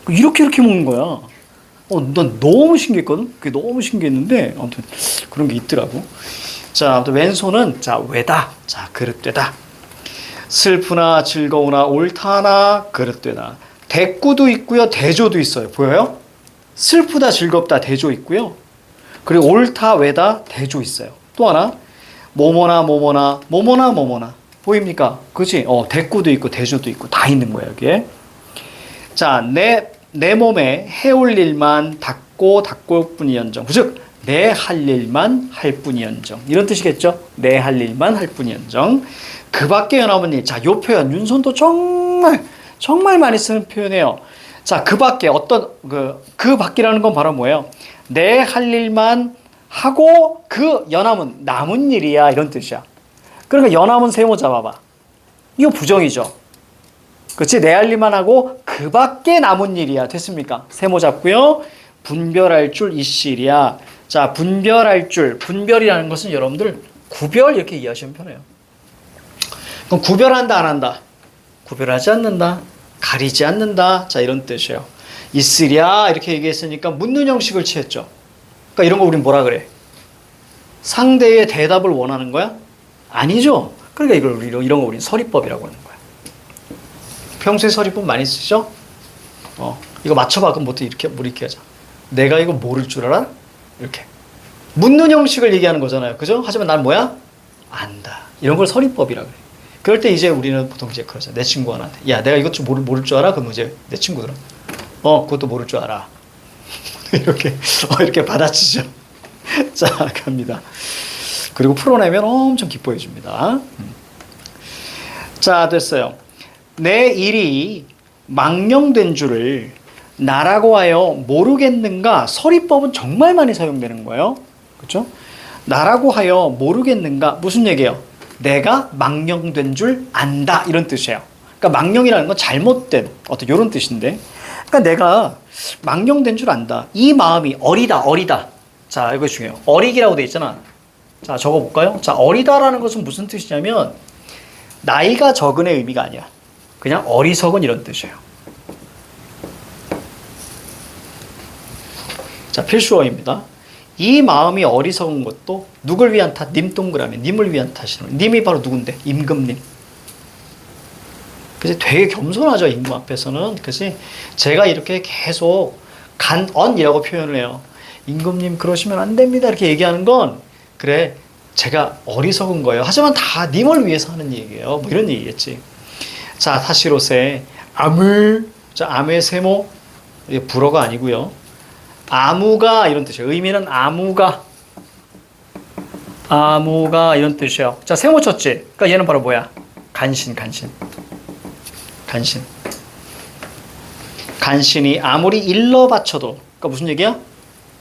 이렇게 먹는 거야. 난 너무 신기했거든. 그게 너무 신기했는데 아무튼 그런 게 있더라고. 자, 아무튼 왼손은 자 외다. 자 그릇되다. 슬프나 즐거우나 옳다나 그릇되다. 대꾸도 있고요, 대조도 있어요. 보여요? 슬프다, 즐겁다, 대조 있고요. 그리고 옳다, 외다, 대조 있어요. 또 하나 뭐뭐나 뭐뭐나 뭐뭐나 뭐뭐나 보입니까? 그렇지? 대꾸도 있고 대조도 있고 다 있는 거예요, 여기에. 자, 내 몸에 해올 일만 닦고 닦을 뿐이언정. 즉, 내 할 일만 할 뿐이언정. 이런 뜻이겠죠? 내 할 일만 할 뿐이언정. 그 밖에 연합은 일. 자, 요 표현, 윤손도 정말 많이 쓰는 표현이에요. 자, 그 밖에 그 밖이라는 건 바로 뭐예요? 내 할 일만 하고 그 연함은 남은 일이야. 이런 뜻이야. 그러니까 연함은 세모 잡아봐. 이거 부정이죠. 그렇지? 내 할 일만 하고 그 밖에 남은 일이야. 됐습니까? 세모 잡고요. 분별할 줄 이씨일이야. 자, 분별할 줄. 분별이라는 것은 여러분들 구별 이렇게 이해하시면 편해요. 그럼 구별한다 안 한다? 구별하지 않는다. 가리지 않는다. 자, 이런 뜻이에요. 있으랴 이렇게 얘기했으니까 묻는 형식을 취했죠. 그러니까 이런 거 우린 뭐라 그래? 상대의 대답을 원하는 거야? 아니죠. 그러니까 이런 거 우린 서리법이라고 하는 거야. 평소에 서리법 많이 쓰죠? 이거 맞춰봐. 그럼 뭐또 이렇게 하자. 내가 이거 모를 줄 알아? 이렇게. 묻는 형식을 얘기하는 거잖아요. 그죠? 하지만 난 뭐야? 안다. 이런 걸 서리법이라고 그래. 그럴 때 이제 우리는 보통 이제 그러죠. 내 친구 하나한테. 야, 내가 이것 좀 모를 줄 알아? 그럼 이제 내 친구들은. 그것도 모를 줄 알아. 이렇게 받아치죠. 자, 갑니다. 그리고 풀어내면 엄청 기뻐해 줍니다. 자, 됐어요. 내 일이 망령된 줄을 나라고 하여 모르겠는가? 서리법은 정말 많이 사용되는 거예요. 그렇죠? 나라고 하여 모르겠는가? 무슨 얘기예요? 내가 망령된 줄 안다. 이런 뜻이에요. 그러니까 망령이라는 건 잘못된 어떤 이런 뜻인데, 그러니까 내가 망령된 줄 안다. 이 마음이 어리다. 자, 이거 중요해요. 어리기라고 돼 있잖아. 자, 적어볼까요? 자, 어리다라는 것은 무슨 뜻이냐면 나이가 적은의 의미가 아니야. 그냥 어리석은 이런 뜻이에요. 자, 필수어입니다. 이 마음이 어리석은 것도 누굴 위한 탓? 님 동그라미. 님을 위한 탓이에요. 님이 바로 누군데? 임금님. 그래서 되게 겸손하죠, 임금 앞에서는. 그래서 제가 이렇게 계속 간언이라고 표현을 해요. 임금님 그러시면 안 됩니다. 이렇게 얘기하는 건 그래, 제가 어리석은 거예요. 하지만 다 님을 위해서 하는 얘기예요. 뭐 이런 얘기겠지. 자, 타시롯의 암을. 자, 암의 세모. 이게 불어가 아니고요. 아무가 이런 뜻이에요. 의미는 아무가 이런 뜻이에요. 자, 세모 쳤지. 그러니까 얘는 바로 뭐야? 간신. 간신이 아무리 일러 바쳐도, 그러니까 무슨 얘기야?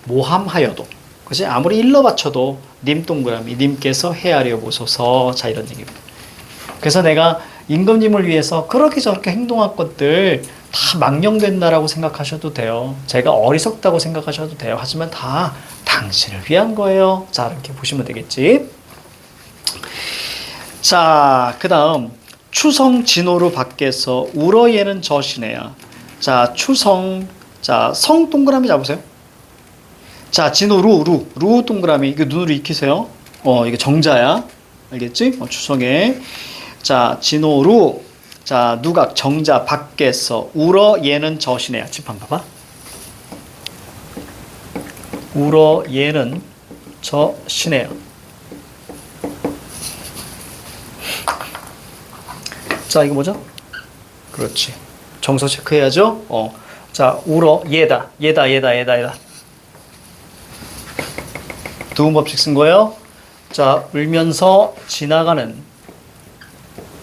모함하여도. 그치? 아무리 일러 바쳐도 님 동그라미, 님께서 헤아려 보소서. 자, 이런 얘기입니다. 그래서 내가 임금님을 위해서 그렇게 저렇게 행동한 것들 다 망령된다라고 생각하셔도 돼요. 제가 어리석다고 생각하셔도 돼요. 하지만 다 당신을 위한 거예요. 자, 이렇게 보시면 되겠지. 자, 그 다음 추성 진호루 밖에서 울어예는 저시네야. 자, 추성. 자, 성 동그라미 잡으세요. 자, 진호루 루 동그라미. 이거 눈으로 익히세요. 이게 정자야. 알겠지? 추성에. 자, 진호루. 자, 누각 정자 밖에서 울어예는 저시네야. 칠판 봐봐. 울어예는 저시네야. 자, 이거 뭐죠? 그렇지. 정서 체크해야죠. 자, 울어 예다. 두음 법칙 쓴 거예요. 자, 울면서 지나가는,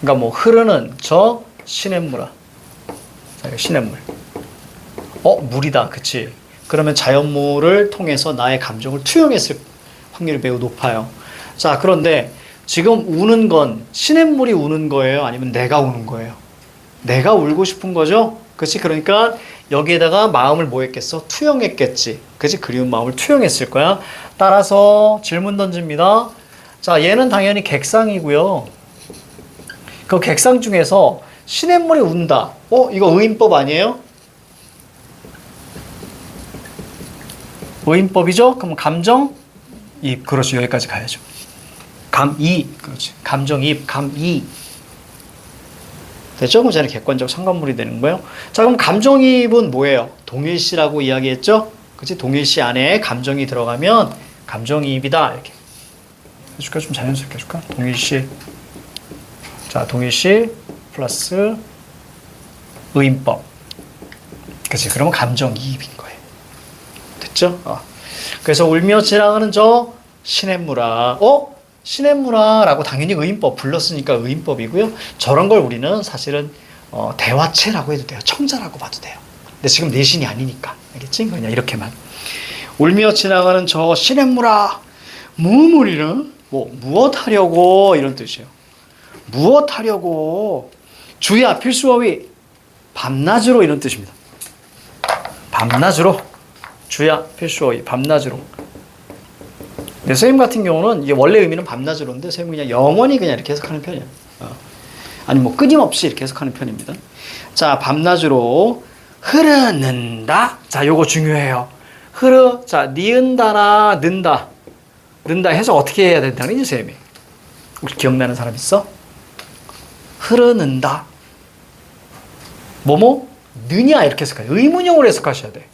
그러니까 뭐 흐르는 저 시냇물아. 자, 시냇물. 물이다. 그치? 그러면 자연물을 통해서 나의 감정을 투영했을 확률이 매우 높아요. 자, 그런데 지금 우는 건 시냇물이 우는 거예요? 아니면 내가 우는 거예요? 내가 울고 싶은 거죠. 그렇지? 그러니까 여기에다가 마음을 뭐 했겠어? 투영했겠지. 그렇지? 그리운 마음을 투영했을 거야. 따라서 질문 던집니다. 자, 얘는 당연히 객상이고요. 그 객상 중에서 시냇물이 운다. 이거 의인법 아니에요? 의인법이죠? 그럼 감정이입. 그렇지. 여기까지 가야죠. 감이입. 그렇지. 감정이입. 감이입. 됐죠? 그럼 쟤는 객관적 상관물이 되는 거예요. 자, 그럼 감정이입은 뭐예요? 동일시라고 이야기했죠? 그치? 동일시 안에 감정이 들어가면 감정이입이다. 이렇게. 해줄까? 좀 자연스럽게 해줄까? 동일시. 자, 동일시 플러스 의인법. 그치? 그러면 감정이입인 거예요. 됐죠? 그래서 울며 지나가는 저 시냇물아. 시냇물아라고 당연히 의인법 불렀으니까 의인법이고요. 저런 걸 우리는 사실은 대화체라고 해도 돼요. 청자라고 봐도 돼요. 근데 지금 내신이 아니니까. 알겠지? 그냥 이렇게만. 울며 지나가는 저 시냇물아. 무물이는 무엇 하려고 이런 뜻이에요. 무엇 하려고. 주야 필수어휘. 밤낮으로 이런 뜻입니다. 밤낮으로. 주야 필수어휘. 밤낮으로. 근데 선생님 같은 경우는 이게 원래 의미는 밤낮으로인데 선생님은 그냥 영원히 그냥 이렇게 해석하는 편이에요. 아니 끊임없이 이렇게 해석하는 편입니다. 자, 밤낮으로 흐르는다. 자, 요거 중요해요. 자, 니은다나 는다. 는다 해석 어떻게 해야 된다는 거지, 선생님이? 혹시 기억나는 사람 있어? 흐르는다. 뭐뭐? 느냐 이렇게 해석해요. 의문형으로 해석하셔야 돼.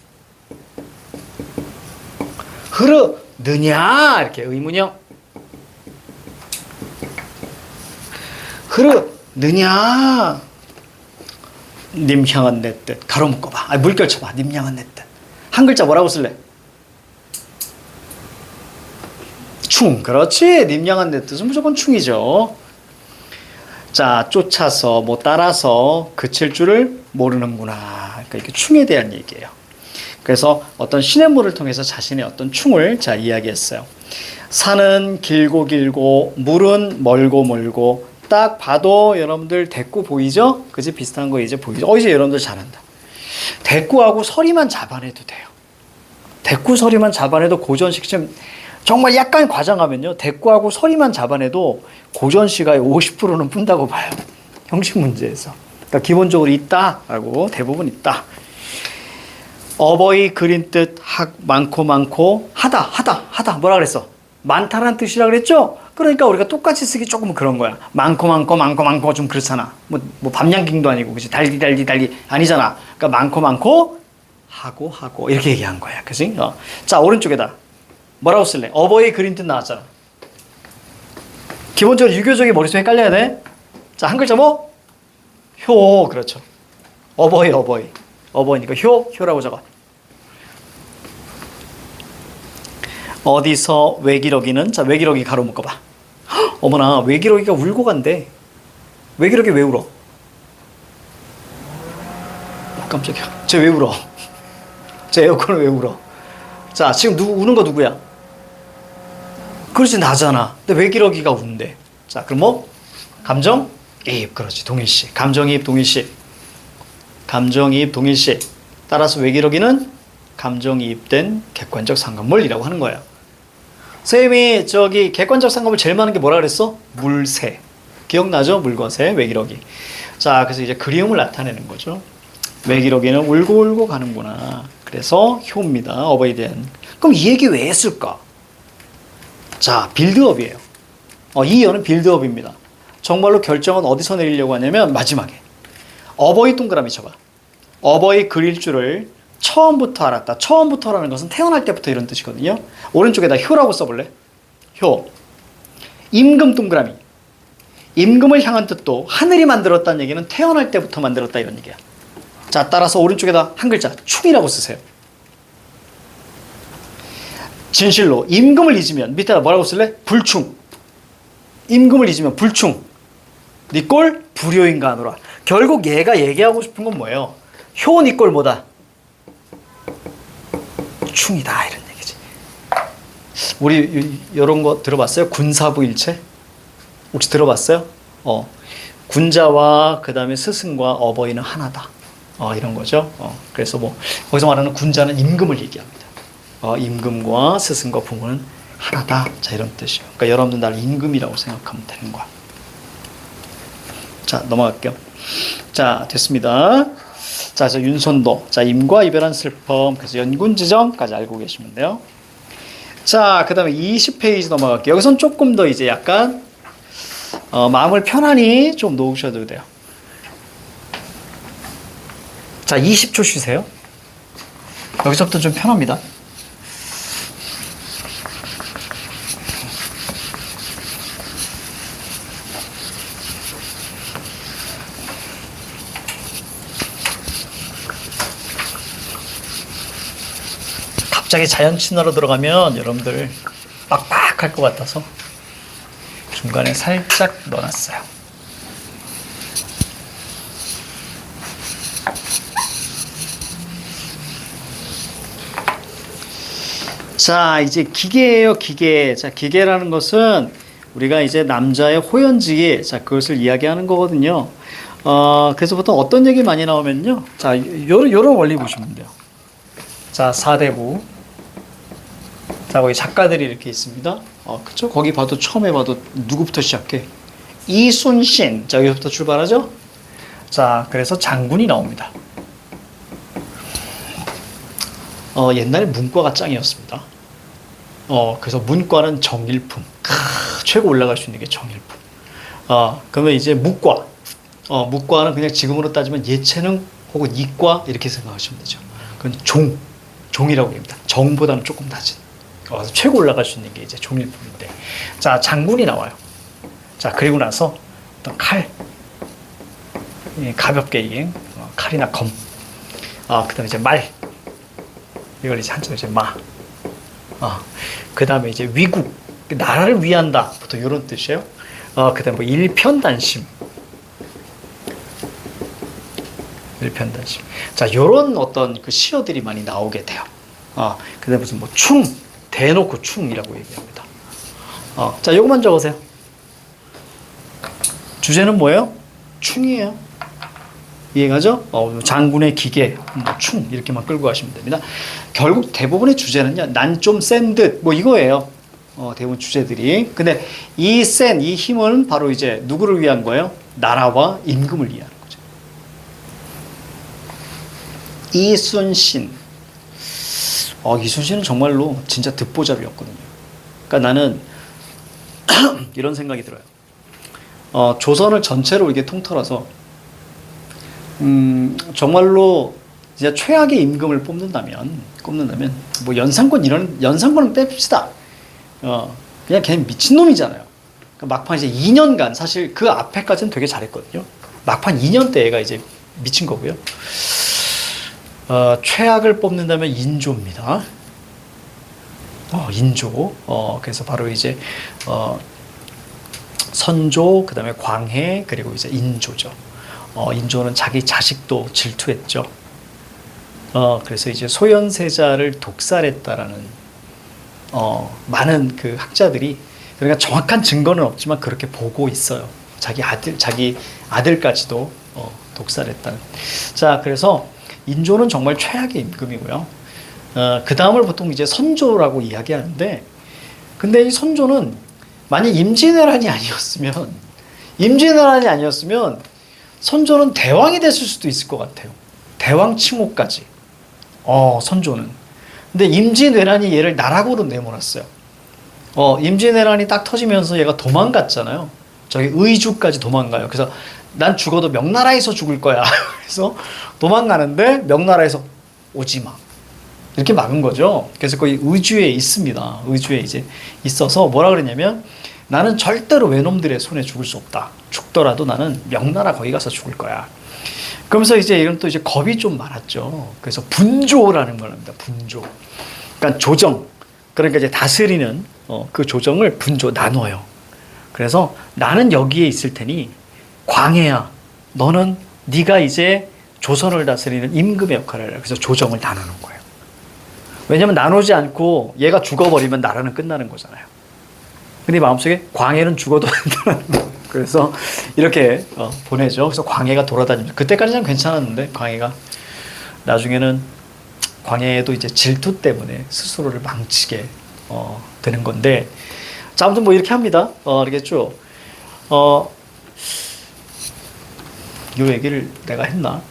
느냐 이렇게 의문형. 느냐. 님 향한 내 뜻. 가로 묶어봐. 물결 쳐봐. 님 향한 내 뜻. 한 글자 뭐라고 쓸래? 충. 그렇지. 님 향한 내 뜻은 무조건 충이죠. 자, 쫓아서 따라서 그칠 줄을 모르는구나. 그러니까 이게 충에 대한 얘기예요. 그래서 어떤 시냇물을 통해서 자신의 어떤 충을 이야기했어요. 산은 길고 길고 물은 멀고 멀고 딱 봐도 여러분들 대꾸 보이죠? 그지? 비슷한 거 이제 보이죠? 이제 여러분들 잘한다. 대꾸하고 서리만 잡아내도 돼요. 대꾸 서리만 잡아내도 고전식 좀 정말 약간 과장하면요. 대꾸하고 서리만 잡아내도 고전시가의 50%는 푼다고 봐요. 형식 문제에서. 그러니까 기본적으로 있다라고 대부분 있다. 어버이 그린 뜻 많고 하다 뭐라 그랬어? 많다라는 뜻이라 그랬죠? 그러니까 우리가 똑같이 쓰기 조금 그런 거야. 많고 좀 그렇잖아. 뭐 밤양갱도 아니고 그치? 달리 아니잖아. 그러니까 많고 하고 이렇게 얘기한 거야. 그치? 자, 오른쪽에다 뭐라고 쓸래? 어버이 그린 뜻 나왔잖아. 기본적으로 유교적인 머릿속에 깔려야 돼. 자, 한 글자 뭐? 효. 그렇죠. 어버이니까 효라고 적어. 어디서 외기러기는? 자, 외기러기 가로 묶어봐. 어머나, 외기러기가 울고 간대. 외기러기 왜 울어? 깜짝이야. 쟤 왜 울어? 쟤 에어컨을 왜 울어? 자, 지금 우는 거 누구야? 그렇지, 나잖아. 근데 외기러기가 운대. 자, 그럼 뭐? 감정이입. 그렇지, 동일시. 감정이입, 동일시. 따라서 외기러기는 감정이입된 객관적 상관물이라고 하는 거예요. 선생님이 객관적 상관물 제일 많은 게 뭐라 그랬어? 물새. 기억나죠? 물과 새, 외기러기. 자, 그래서 이제 그리움을 나타내는 거죠. 외기러기는 울고 가는구나. 그래서 효입니다. 어버이에 대한. 그럼 이 얘기 왜 했을까? 자, 빌드업이에요. 이 여는 빌드업입니다. 정말로 결정은 어디서 내리려고 하냐면 마지막에. 어버이 동그라미 쳐봐. 어버이 그릴 줄을 처음부터 알았다. 처음부터라는 것은 태어날 때부터 이런 뜻이거든요. 오른쪽에다 효라고 써볼래? 효. 임금 동그라미. 임금을 향한 뜻도 하늘이 만들었다는 얘기는 태어날 때부터 만들었다 이런 얘기야. 자, 따라서 오른쪽에다 한 글자 충이라고 쓰세요. 진실로 임금을 잊으면 밑에다 뭐라고 쓸래? 불충. 임금을 잊으면 불충. 네 꼴 불효인간으로. 결국 얘가 얘기하고 싶은 건 뭐예요? 효 네 꼴 뭐다? 충이다 이런 얘기지. 우리 이런 거 들어봤어요? 군사부일체? 혹시 들어봤어요? 군자와 그 다음에 스승과 어버이는 하나다. 이런 거죠. 그래서 뭐 거기서 말하는 군자는 임금을 얘기합니다. 임금과 스승과 부모는 하나다. 자, 이런 뜻이에요. 그러니까 여러분들 날 임금이라고 생각하면 되는 거야. 자, 넘어갈게요. 자, 됐습니다. 자, 저 윤손도. 자, 임과 이별한 슬픔. 그래서 연군지정까지 알고 계시면 돼요. 자, 그 다음에 20페이지 넘어갈게요. 여기선 조금 더 이제 약간 마음을 편안히 좀 놓으셔도 돼요. 자, 20초 쉬세요. 여기서부터 좀 편합니다. 갑자기 자연 친화로 들어가면 여러분들 빡빡할 것 같아서 중간에 살짝 넣어놨어요. 자, 이제 기계예요, 기계. 자, 기계라는 것은 우리가 이제 남자의 호연지기, 자, 그것을 이야기하는 거거든요. 그래서 보통 어떤 얘기 많이 나오면요. 자, 요런 원리 보시면 돼요. 자, 사대부. 자, 거기 작가들이 이렇게 있습니다. 그쵸? 거기 봐도 처음에 봐도 누구부터 시작해? 이순신. 자, 여기부터 출발하죠? 자, 그래서 장군이 나옵니다. 옛날에 문과가 짱이었습니다. 그래서 문과는 정일품. 최고 올라갈 수 있는 게 정일품. 그러면 이제 무과. 무과는 그냥 지금으로 따지면 예체능 혹은 이과 이렇게 생각하시면 되죠. 그건 종이라고 합니다. 정보다는 조금 낮은. 최고 올라갈 수 있는 게 이제 종일품인데. 자, 장군이 나와요. 자, 그리고 나서 어떤 칼. 가볍게 이게 칼이나 검. 그 다음에 이제 말. 이걸 이제 한자로 이제 마. 그 다음에 이제 위국. 나라를 위한다. 보통 이런 뜻이에요. 그 다음에 뭐 일편단심. 일편단심. 자, 요런 어떤 그 시어들이 많이 나오게 돼요. 그 다음에 무슨 뭐 충. 대놓고 충이라고 얘기합니다. 자, 요것만 적으세요. 주제는 뭐예요? 충이에요. 이해가죠? 장군의 기계, 충 이렇게만 끌고 가시면 됩니다. 결국 대부분의 주제는요, 난 좀 센 듯, 뭐 이거예요. 대부분 주제들이. 근데 이 힘은 바로 이제 누구를 위한 거예요? 나라와 임금을 위한 거죠. 이순신. 이순신은 정말로 진짜 듣보잡이었거든요. 그러니까 나는 이런 생각이 들어요. 조선을 전체로 이렇게 통틀어서 정말로 진짜 최악의 임금을 뽑는다면 뭐 연산군은 뺍시다. 그냥 걔는 미친놈이잖아요. 그러니까 막판 이제 2년간 사실 그 앞에까지는 되게 잘했거든요. 막판 2년 때 얘가 이제 미친 거고요. 최악을 뽑는다면 인조입니다. 인조. 그래서 바로 이제 선조, 그 다음에 광해, 그리고 이제 인조죠. 인조는 자기 자식도 질투했죠. 그래서 이제 소현세자를 독살했다라는 많은 그 학자들이, 그러니까 정확한 증거는 없지만 그렇게 보고 있어요. 자기 아들까지도 독살했다는. 자, 그래서 인조는 정말 최악의 임금이고요. 그 다음을 보통 이제 선조라고 이야기하는데, 근데 이 선조는 만약 임진왜란이 아니었으면 선조는 대왕이 됐을 수도 있을 것 같아요. 대왕 칭호까지. 선조는. 근데 임진왜란이 얘를 나락으로 내몰았어요. 임진왜란이 딱 터지면서 얘가 도망갔잖아요. 저기 의주까지 도망가요. 그래서 난 죽어도 명나라에서 죽을 거야. 그래서 도망가는데 명나라에서 오지 마. 이렇게 막은 거죠. 그래서 거기 의주에 있습니다. 의주에 이제 있어서 뭐라 그러냐면, 나는 절대로 외놈들의 손에 죽을 수 없다. 죽더라도 나는 명나라 거기 가서 죽을 거야. 그러면서 이제 이런 또 이제 겁이 좀 많았죠. 그래서 분조라는 걸 합니다. 분조. 그러니까 조정. 그러니까 이제 다스리는 그 조정을 분조 나눠요. 그래서 나는 여기에 있을 테니 광해야, 너는 네가 이제 조선을 다스리는 임금의 역할을 해라. 그래서 조정을 나누는 거예요. 왜냐하면 나누지 않고 얘가 죽어버리면 나라는 끝나는 거잖아요. 근데 마음속에 광해는 죽어도 된다는 거. 그래서 이렇게 보내죠. 그래서 광해가 돌아다닙니다. 그때까지는 괜찮았는데 광해가 나중에는 광해도 이제 질투 때문에 스스로를 망치게 되는 건데, 자, 아무튼 뭐 이렇게 합니다. 알겠죠? 요 얘기를 내가 했나?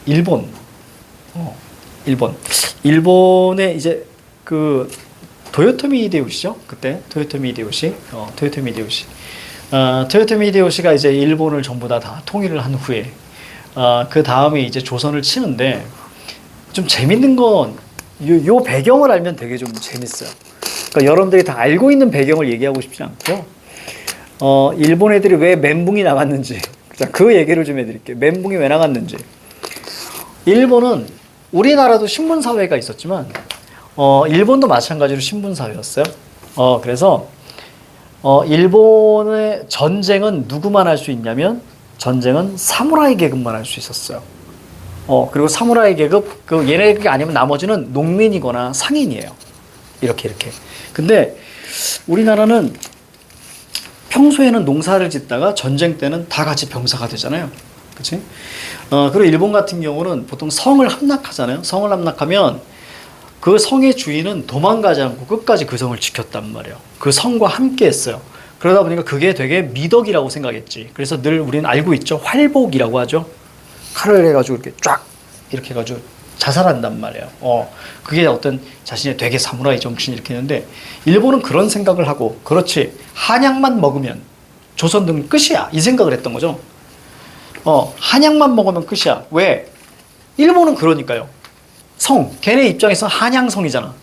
일본. 일본의 이제 그 도요토미 히데요시죠. 그때 도요토미 히데요시. 토요토미 히데요시가 이제 일본을 전부 다 통일을 한 후에 그 다음에 이제 조선을 치는데, 좀 재밌는 건 요 배경을 알면 되게 좀 재밌어요. 그러니까 여러분들이 다 알고 있는 배경을 얘기하고 싶지 않고요. 일본 애들이 왜 멘붕이 나갔는지, 그 얘기를 좀 해드릴게요. 멘붕이 왜 나갔는지. 일본은 우리나라도 신분사회가 있었지만 일본도 마찬가지로 신분사회였어요. 그래서 일본의 전쟁은 누구만 할 수 있냐면, 전쟁은 사무라이 계급만 할 수 있었어요. 그리고 사무라이 계급, 얘네가 아니면 나머지는 농민이거나 상인이에요. 이렇게. 근데 우리나라는 평소에는 농사를 짓다가 전쟁 때는 다 같이 병사가 되잖아요. 그치? 그리고 일본 같은 경우는 보통 성을 함락하잖아요. 성을 함락하면 그 성의 주인은 도망가지 않고 끝까지 그 성을 지켰단 말이에요. 그 성과 함께 했어요. 그러다 보니까 그게 되게 미덕이라고 생각했지. 그래서 늘 우리는 알고 있죠. 활복이라고 하죠. 칼을 해가지고 이렇게 쫙 이렇게 해가지고 자살한단 말이에요. 그게 어떤 자신의 되게 사무라이 정신 이렇게 했는데, 일본은 그런 생각을 하고, 그렇지, 한약만 먹으면 조선 등 끝이야, 이 생각을 했던 거죠. 한약만 먹으면 끝이야. 왜? 일본은 그러니까요. 걔네 입장에서 한양성이잖아.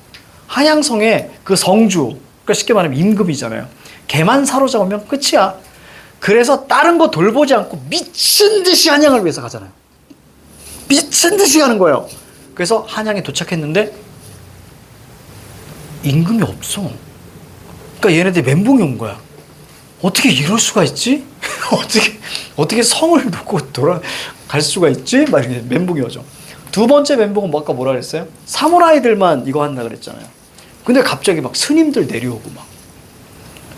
한양성의 그 성주, 그러니까 쉽게 말하면 임금이잖아요. 걔만 사로잡으면 끝이야. 그래서 다른 거 돌보지 않고 미친 듯이 한양을 위해서 가잖아요. 미친 듯이 가는 거예요. 그래서 한양에 도착했는데 임금이 없어. 그러니까 얘네들 멘붕이 온 거야. 어떻게 이럴 수가 있지? 어떻게 성을 놓고 돌아갈 수가 있지? 막 이렇게 멘붕이 오죠. 두 번째 멘붕은 뭐 아까 뭐라 그랬어요? 사무라이들만 이거 한다 그랬잖아요. 근데 갑자기 막 스님들 내려오고 막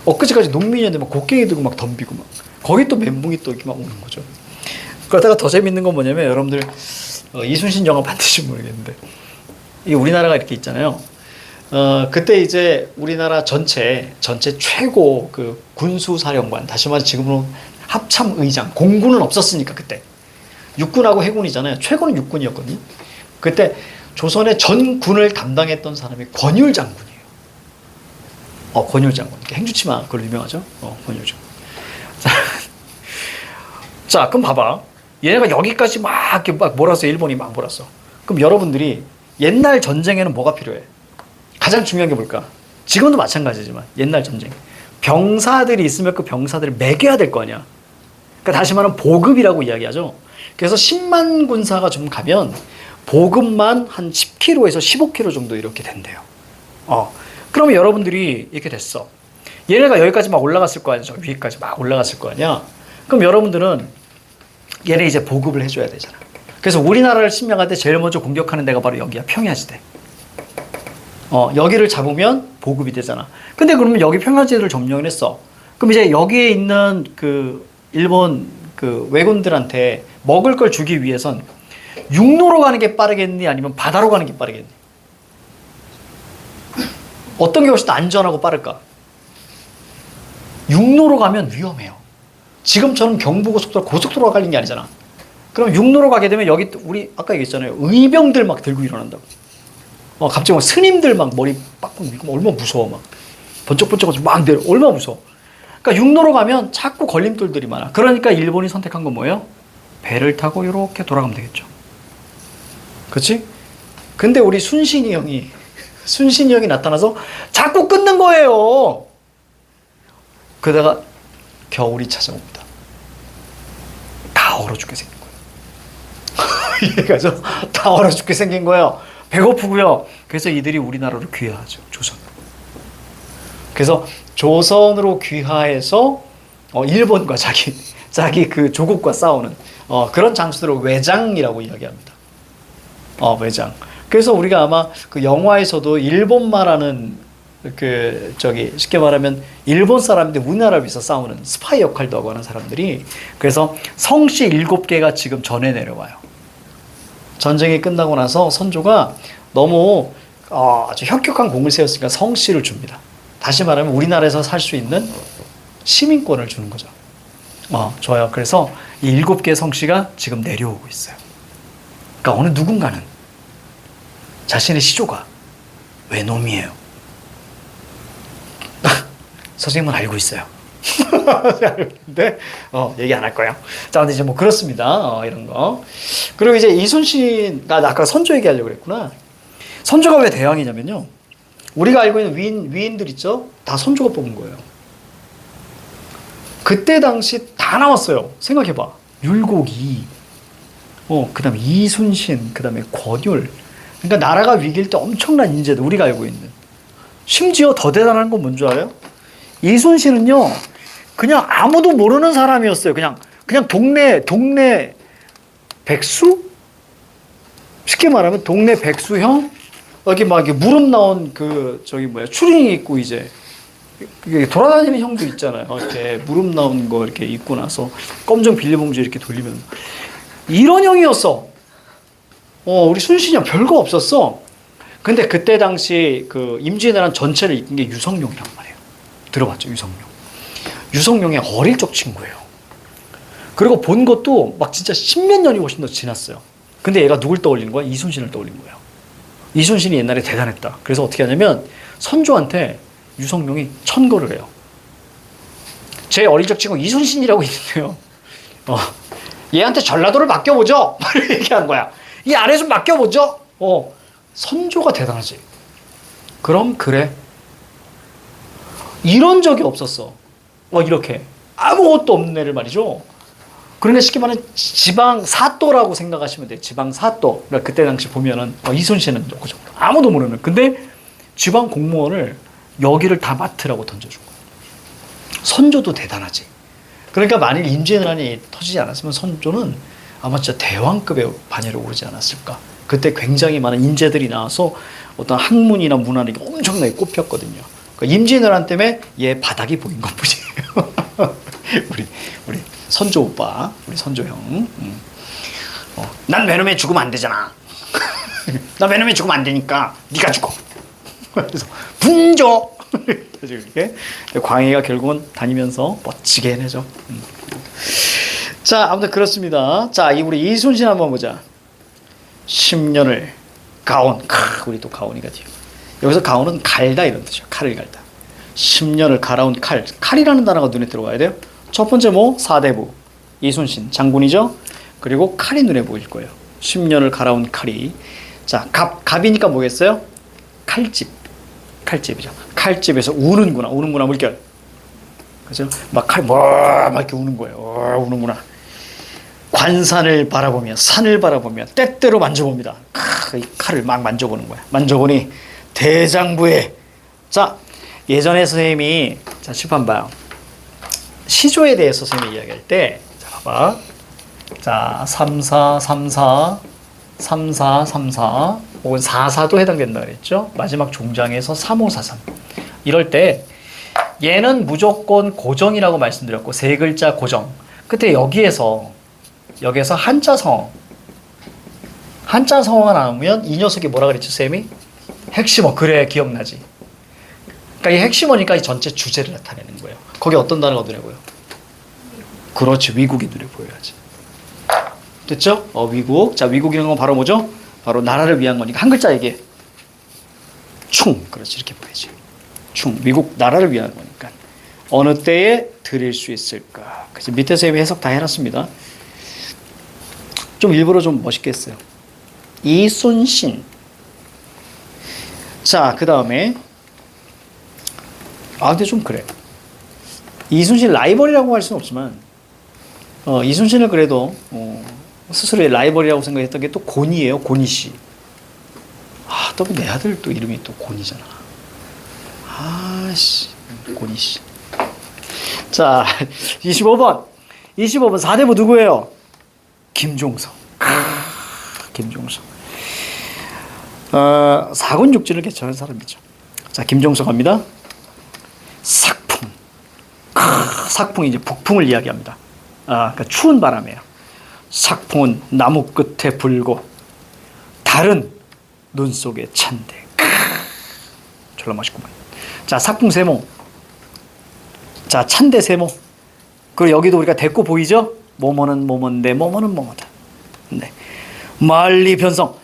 엊그제까지 농민이었는데 막 곡괭이 들고 막 덤비고 막, 거기 또 멘붕이 또 이렇게 막 오는 거죠. 그러다가 더 재밌는 건 뭐냐면, 여러분들 이순신 영화 봤는지 모르겠는데, 이 우리나라가 이렇게 있잖아요. 그때 이제 우리나라 전체 최고 그 군수사령관, 다시 말해 지금으로 합참의장, 공군은 없었으니까 그때 육군하고 해군이잖아요. 최고는 육군이었거든요. 그때 조선의 전 군을 담당했던 사람이 권율 장군이에요. 권율 장군. 행주치마 그걸로 유명하죠. 권율 장군. 자, 그럼 봐봐. 얘네가 여기까지 막 몰았어. 일본이 막 몰았어. 그럼 여러분들이 옛날 전쟁에는 뭐가 필요해? 가장 중요한 게 뭘까? 지금도 마찬가지지만 옛날 전쟁. 병사들이 있으면 그 병사들을 매겨야 될 거 아니야. 그러니까 다시 말하면 보급이라고 이야기하죠. 그래서 10만 군사가 좀 가면 보급만 한 10kg에서 15kg 정도 이렇게 된대요. 그러면 여러분들이 이렇게 됐어. 얘네가 여기까지 막 올라갔을 거 아니야. 저 위에까지 막 올라갔을 거 아니야. 그럼 여러분들은 얘네 이제 보급을 해줘야 되잖아. 그래서 우리나라를 침략할 때 제일 먼저 공격하는 데가 바로 여기야. 평야지대. 여기를 잡으면 보급이 되잖아. 근데 그러면 여기 평야지대를 점령을 했어. 그럼 이제 여기에 있는 그 일본 그 왜군들한테 먹을 걸 주기 위해선 육로로 가는 게 빠르겠니? 아니면 바다로 가는 게 빠르겠니? 어떤 게 훨씬 더 안전하고 빠를까? 육로로 가면 위험해요. 지금처럼 경부고속도로, 고속도로가 갈린 게 아니잖아. 그럼 육로로 가게 되면 여기 우리 아까 얘기했잖아요. 의병들 막 들고 일어난다고. 갑자기 막 스님들 막 머리 빡빡 밀고 얼마나 무서워. 막 번쩍번쩍 막 내려. 얼마나 무서워. 그러니까 육로로 가면 자꾸 걸림돌들이 많아. 그러니까 일본이 선택한 건 뭐예요? 배를 타고 이렇게 돌아가면 되겠죠. 그렇지? 근데 우리 순신이 형이 나타나서 자꾸 끊는 거예요. 그러다가 겨울이 찾아옵니다. 다 얼어 죽게 생긴 거예요. 이해가죠? 다 얼어 죽게 생긴 거예요. 배고프고요. 그래서 이들이 우리나라로 귀화하죠. 조선. 그래서 조선으로 귀화해서 일본과 자기 그 조국과 싸우는 그런 장수들을 외장이라고 이야기합니다. 외장. 그래서 우리가 아마 그 영화에서도 일본 말하는 쉽게 말하면 일본 사람인데 우리나라를 위해서 싸우는 스파이 역할도 하고 하는 사람들이, 그래서 성씨 7개가 지금 전해 내려와요. 전쟁이 끝나고 나서 선조가 너무 아주 혁혁한 공을 세웠으니까 성씨를 줍니다. 다시 말하면 우리나라에서 살 수 있는 시민권을 주는 거죠. 좋아요. 그래서 이 7개의 성씨가 지금 내려오고 있어요. 그러니까 어느 누군가는 자신의 시조가 외놈이에요. 선생님은 알고 있어요. 근데 얘기 안 할 거예요. 자, 근데 이제 뭐 그렇습니다. 이런 거. 그리고 이제 이순신, 아까 선조 얘기하려고 그랬구나. 선조가 왜 대왕이냐면요. 우리가 알고 있는 위인들 있죠? 다 선조가 뽑은 거예요. 그때 당시 다 나왔어요. 생각해봐. 율곡이, 그 다음에 이순신, 그 다음에 권율. 그러니까 나라가 위기일 때 엄청난 인재들, 우리가 알고 있는. 심지어 더 대단한 건 뭔 줄 알아요? 이순신은요, 그냥 아무도 모르는 사람이었어요. 그냥 동네 백수? 쉽게 말하면 동네 백수형? 여기 막 이렇게 무릎 나온 추리닝 입고 이제 돌아다니는 형도 있잖아요. 이렇게 무릎 나온 거 이렇게 입고 나서 검정 비닐봉지 이렇게 돌리면 이런 형이었어. 우리 순신이 형 별거 없었어. 근데 그때 당시 그 임진왜란 전체를 이끈 게 유성룡이란 말이에요. 들어봤죠, 유성룡. 유성룡의 어릴 적 친구예요. 그리고 본 것도 막 진짜 십몇 년이 훨씬 더 지났어요. 근데 얘가 누굴 떠올리는 거야? 이순신을 떠올린 거예요. 이순신이 옛날에 대단했다. 그래서 어떻게 하냐면 선조한테 유성룡이 천거를 해요. 제 어릴 적 친구 이순신이라고 있는데요. 얘한테 전라도를 맡겨보죠. 얘기하는 거야. 이 아래 좀 맡겨보죠. 선조가 대단하지. 그럼 그래. 이런 적이 없었어. 이렇게 아무것도 없는 애를 말이죠. 그러니까 쉽게 말하면 지방 사또라고 생각하시면 돼요. 지방 사또. 그러니까 그때 당시 보면은 이순신은 그 정도. 아무도 모르는. 근데 지방 공무원을 여기를 다 맡으라고 던져준 거예요. 선조도 대단하지. 그러니까 만일 임진왜란이 터지지 않았으면 선조는 아마 진짜 대왕급의 반열에 오르지 않았을까. 그때 굉장히 많은 인재들이 나와서 어떤 학문이나 문화는 엄청나게 꼽혔거든요. 그러니까 임진왜란 때문에 얘 바닥이 보인 것뿐이에요. 우리 선조 오빠, 우리 선조 형. 난 외놈에 죽으면 안 되잖아. 난 외놈에 죽으면 안 되니까 네가 죽어. 그래서 분조. 이렇게 광해가 결국은 다니면서 멋지게 해내죠. 자, 아무튼 그렇습니다. 자, 우리 이순신 한번 보자. 10년을 가온. 우리 또 가온이가 돼요. 여기서 가온은 갈다 이런 뜻이에요. 칼을 갈다. 10년을 갈아온 칼. 칼이라는 단어가 눈에 들어와야 돼요. 첫 번째 사대부. 이순신 장군이죠. 그리고 칼이 눈에 보일 거예요. 10년을 갈아온 칼이. 자, 갑이니까 뭐겠어요? 칼집이죠. 칼집에서 우는구나 물결. 그죠? 막 이렇게 우는 거예요. 우는구나. 관산을 바라보며 산을 바라보며 때때로 만져봅니다. 이 칼을 막 만져보는 거야. 만져보니 대장부에. 자, 예전에 선생님이 칠판 봐요. 시조에 대해서 선생님이 이야기할 때, 자, 봐봐. 자, 34, 34, 34, 34, 혹은 44도 해당된다 그랬죠? 마지막 종장에서 3543. 이럴 때, 얘는 무조건 고정이라고 말씀드렸고, 세 글자 고정. 끝에 여기에서 한자 성어가 나오면 이 녀석이 뭐라 그랬죠, 쌤이? 핵심어. 그래, 기억나지? 그러니까 이 핵심어니까 이 전체 주제를 나타내는 거예요. 거기 어떤 단어가 눈에 보여? 그렇지, 위국이 눈에 보여야지. 됐죠? 위국. 자, 위국이라는 건 바로 뭐죠? 바로 나라를 위한 거니까 한 글자 얘기해. 충. 그렇지, 이렇게 보여야지. 충. 위국, 나라를 위한 거니까. 어느 때에 드릴 수 있을까? 그래서 밑에 쌤이 해석 다 해놨습니다. 좀 일부러 좀 멋있게 했어요. 이순신. 자, 그 다음에 근데 좀 그래. 이순신 라이벌이라고 할 수는 없지만 이순신을 그래도 스스로의 라이벌이라고 생각했던 게 또 곤이에요. 곤이씨. 또 내 아들 또 이름이 또 곤이잖아. 곤이씨. 자, 25번 4대부 누구예요? 김종성. 김종성. 사군육진을 개최한 사람이죠. 자, 김종서 갑니다. 삭풍. 삭풍이 이제 북풍을 이야기합니다. 그러니까 추운 바람이에요. 삭풍은 나무 끝에 불고 달은 눈 속에 찬데. 졸라 맛있구만. 자, 삭풍세모. 자, 찬대세모. 그리고 여기도 우리가 대꾸 보이죠? 뭐뭐는 뭐뭔데 뭐뭐는 뭐뭐다. 네. 말리 변성.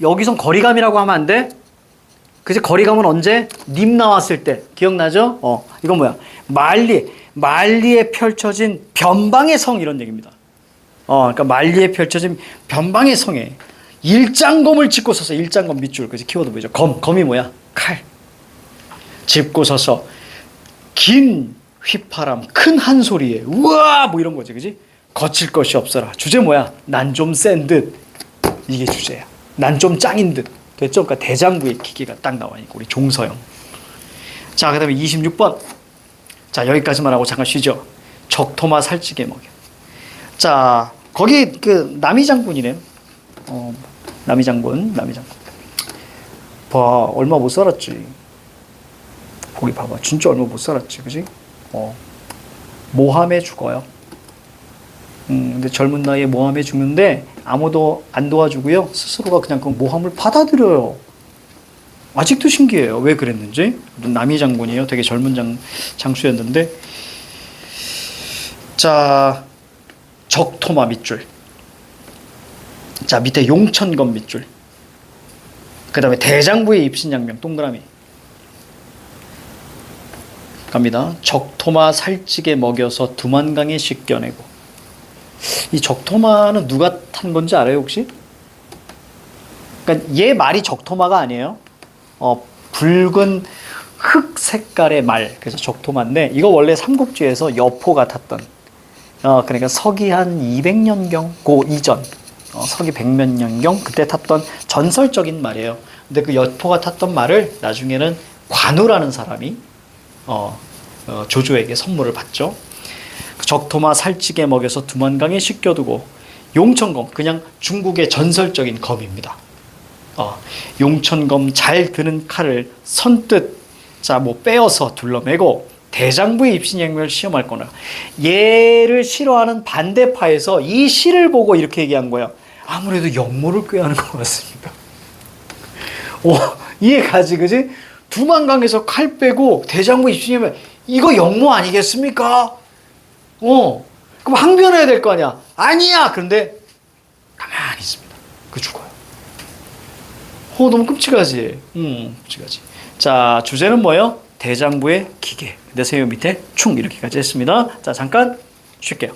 여기선 거리감이라고 하면 안 돼? 그치? 거리감은 언제? 님 나왔을 때. 기억나죠? 이건 뭐야? 말리에 펼쳐진 변방의 성 이런 얘기입니다. 그러니까 만리에 펼쳐진 변방의 성에 일장검을 짚고 서서 일장검 밑줄, 그지? 키워드 보이죠? 검이 뭐야? 칼. 짚고 서서 긴 휘파람, 큰 한 소리에 우와 뭐 이런 거지, 그지? 거칠 것이 없어라. 주제 뭐야? 난 좀 센 듯. 이게 주제야. 난 좀 짱인 듯. 됐죠? 그러니까 대장부의 기계가 딱 나와니까 우리 종서형. 자, 그다음에 26번. 자, 여기까지만 하고 잠깐 쉬죠. 적토마 살찌게 먹여. 자, 거기 그 남이 장군이네. 남이 장군. 봐, 얼마 못 살았지. 거기 봐봐, 진짜 얼마 못 살았지, 그지? 모함에 죽어요. 근데 젊은 나이에 모함에 죽는데 아무도 안 도와주고요. 스스로가 그냥 그 모함을 받아들여요. 아직도 신기해요. 왜 그랬는지. 남이 장군이에요. 되게 젊은 장수였는데. 자, 적토마 밑줄. 자, 밑에 용천검 밑줄. 그 다음에 대장부의 입신양명 동그라미. 갑니다. 적토마 살찌게 먹여서 두만강에 씻겨내고. 이 적토마는 누가 탄 건지 알아요, 혹시? 그러니까 얘 말이 적토마가 아니에요. 붉은 흑 색깔의 말. 그래서 적토마인데, 이거 원래 삼국지에서 여포가 탔던, 그러니까 서기 한 200년경, 그 이전, 서기 100몇 년경, 그때 탔던 전설적인 말이에요. 근데 그 여포가 탔던 말을 나중에는 관우라는 사람이, 조조에게 선물을 받죠. 적토마 살찌게 먹여서 두만강에 씻겨두고, 용천검, 그냥 중국의 전설적인 검입니다. 용천검 잘 드는 칼을 선뜻 빼어서 둘러매고 대장부의 입신양명을 시험할 거나. 얘를 싫어하는 반대파에서 이 시를 보고 이렇게 얘기한 거야. 아무래도 역모를 꾀하는 것 같습니다. 이해가지, 그지? 두만강에서 칼 빼고 대장부 입신양명, 이거 역모 아니겠습니까? 그럼 항변해야 될 거 아니야. 아니야. 그런데 가만히 있습니다. 그 죽어요. 너무 끔찍하지. 끔찍하지. 자, 주제는 뭐예요? 대장부의 기계. 내 세요 밑에 충, 이렇게까지 했습니다. 자, 잠깐 쉴게요.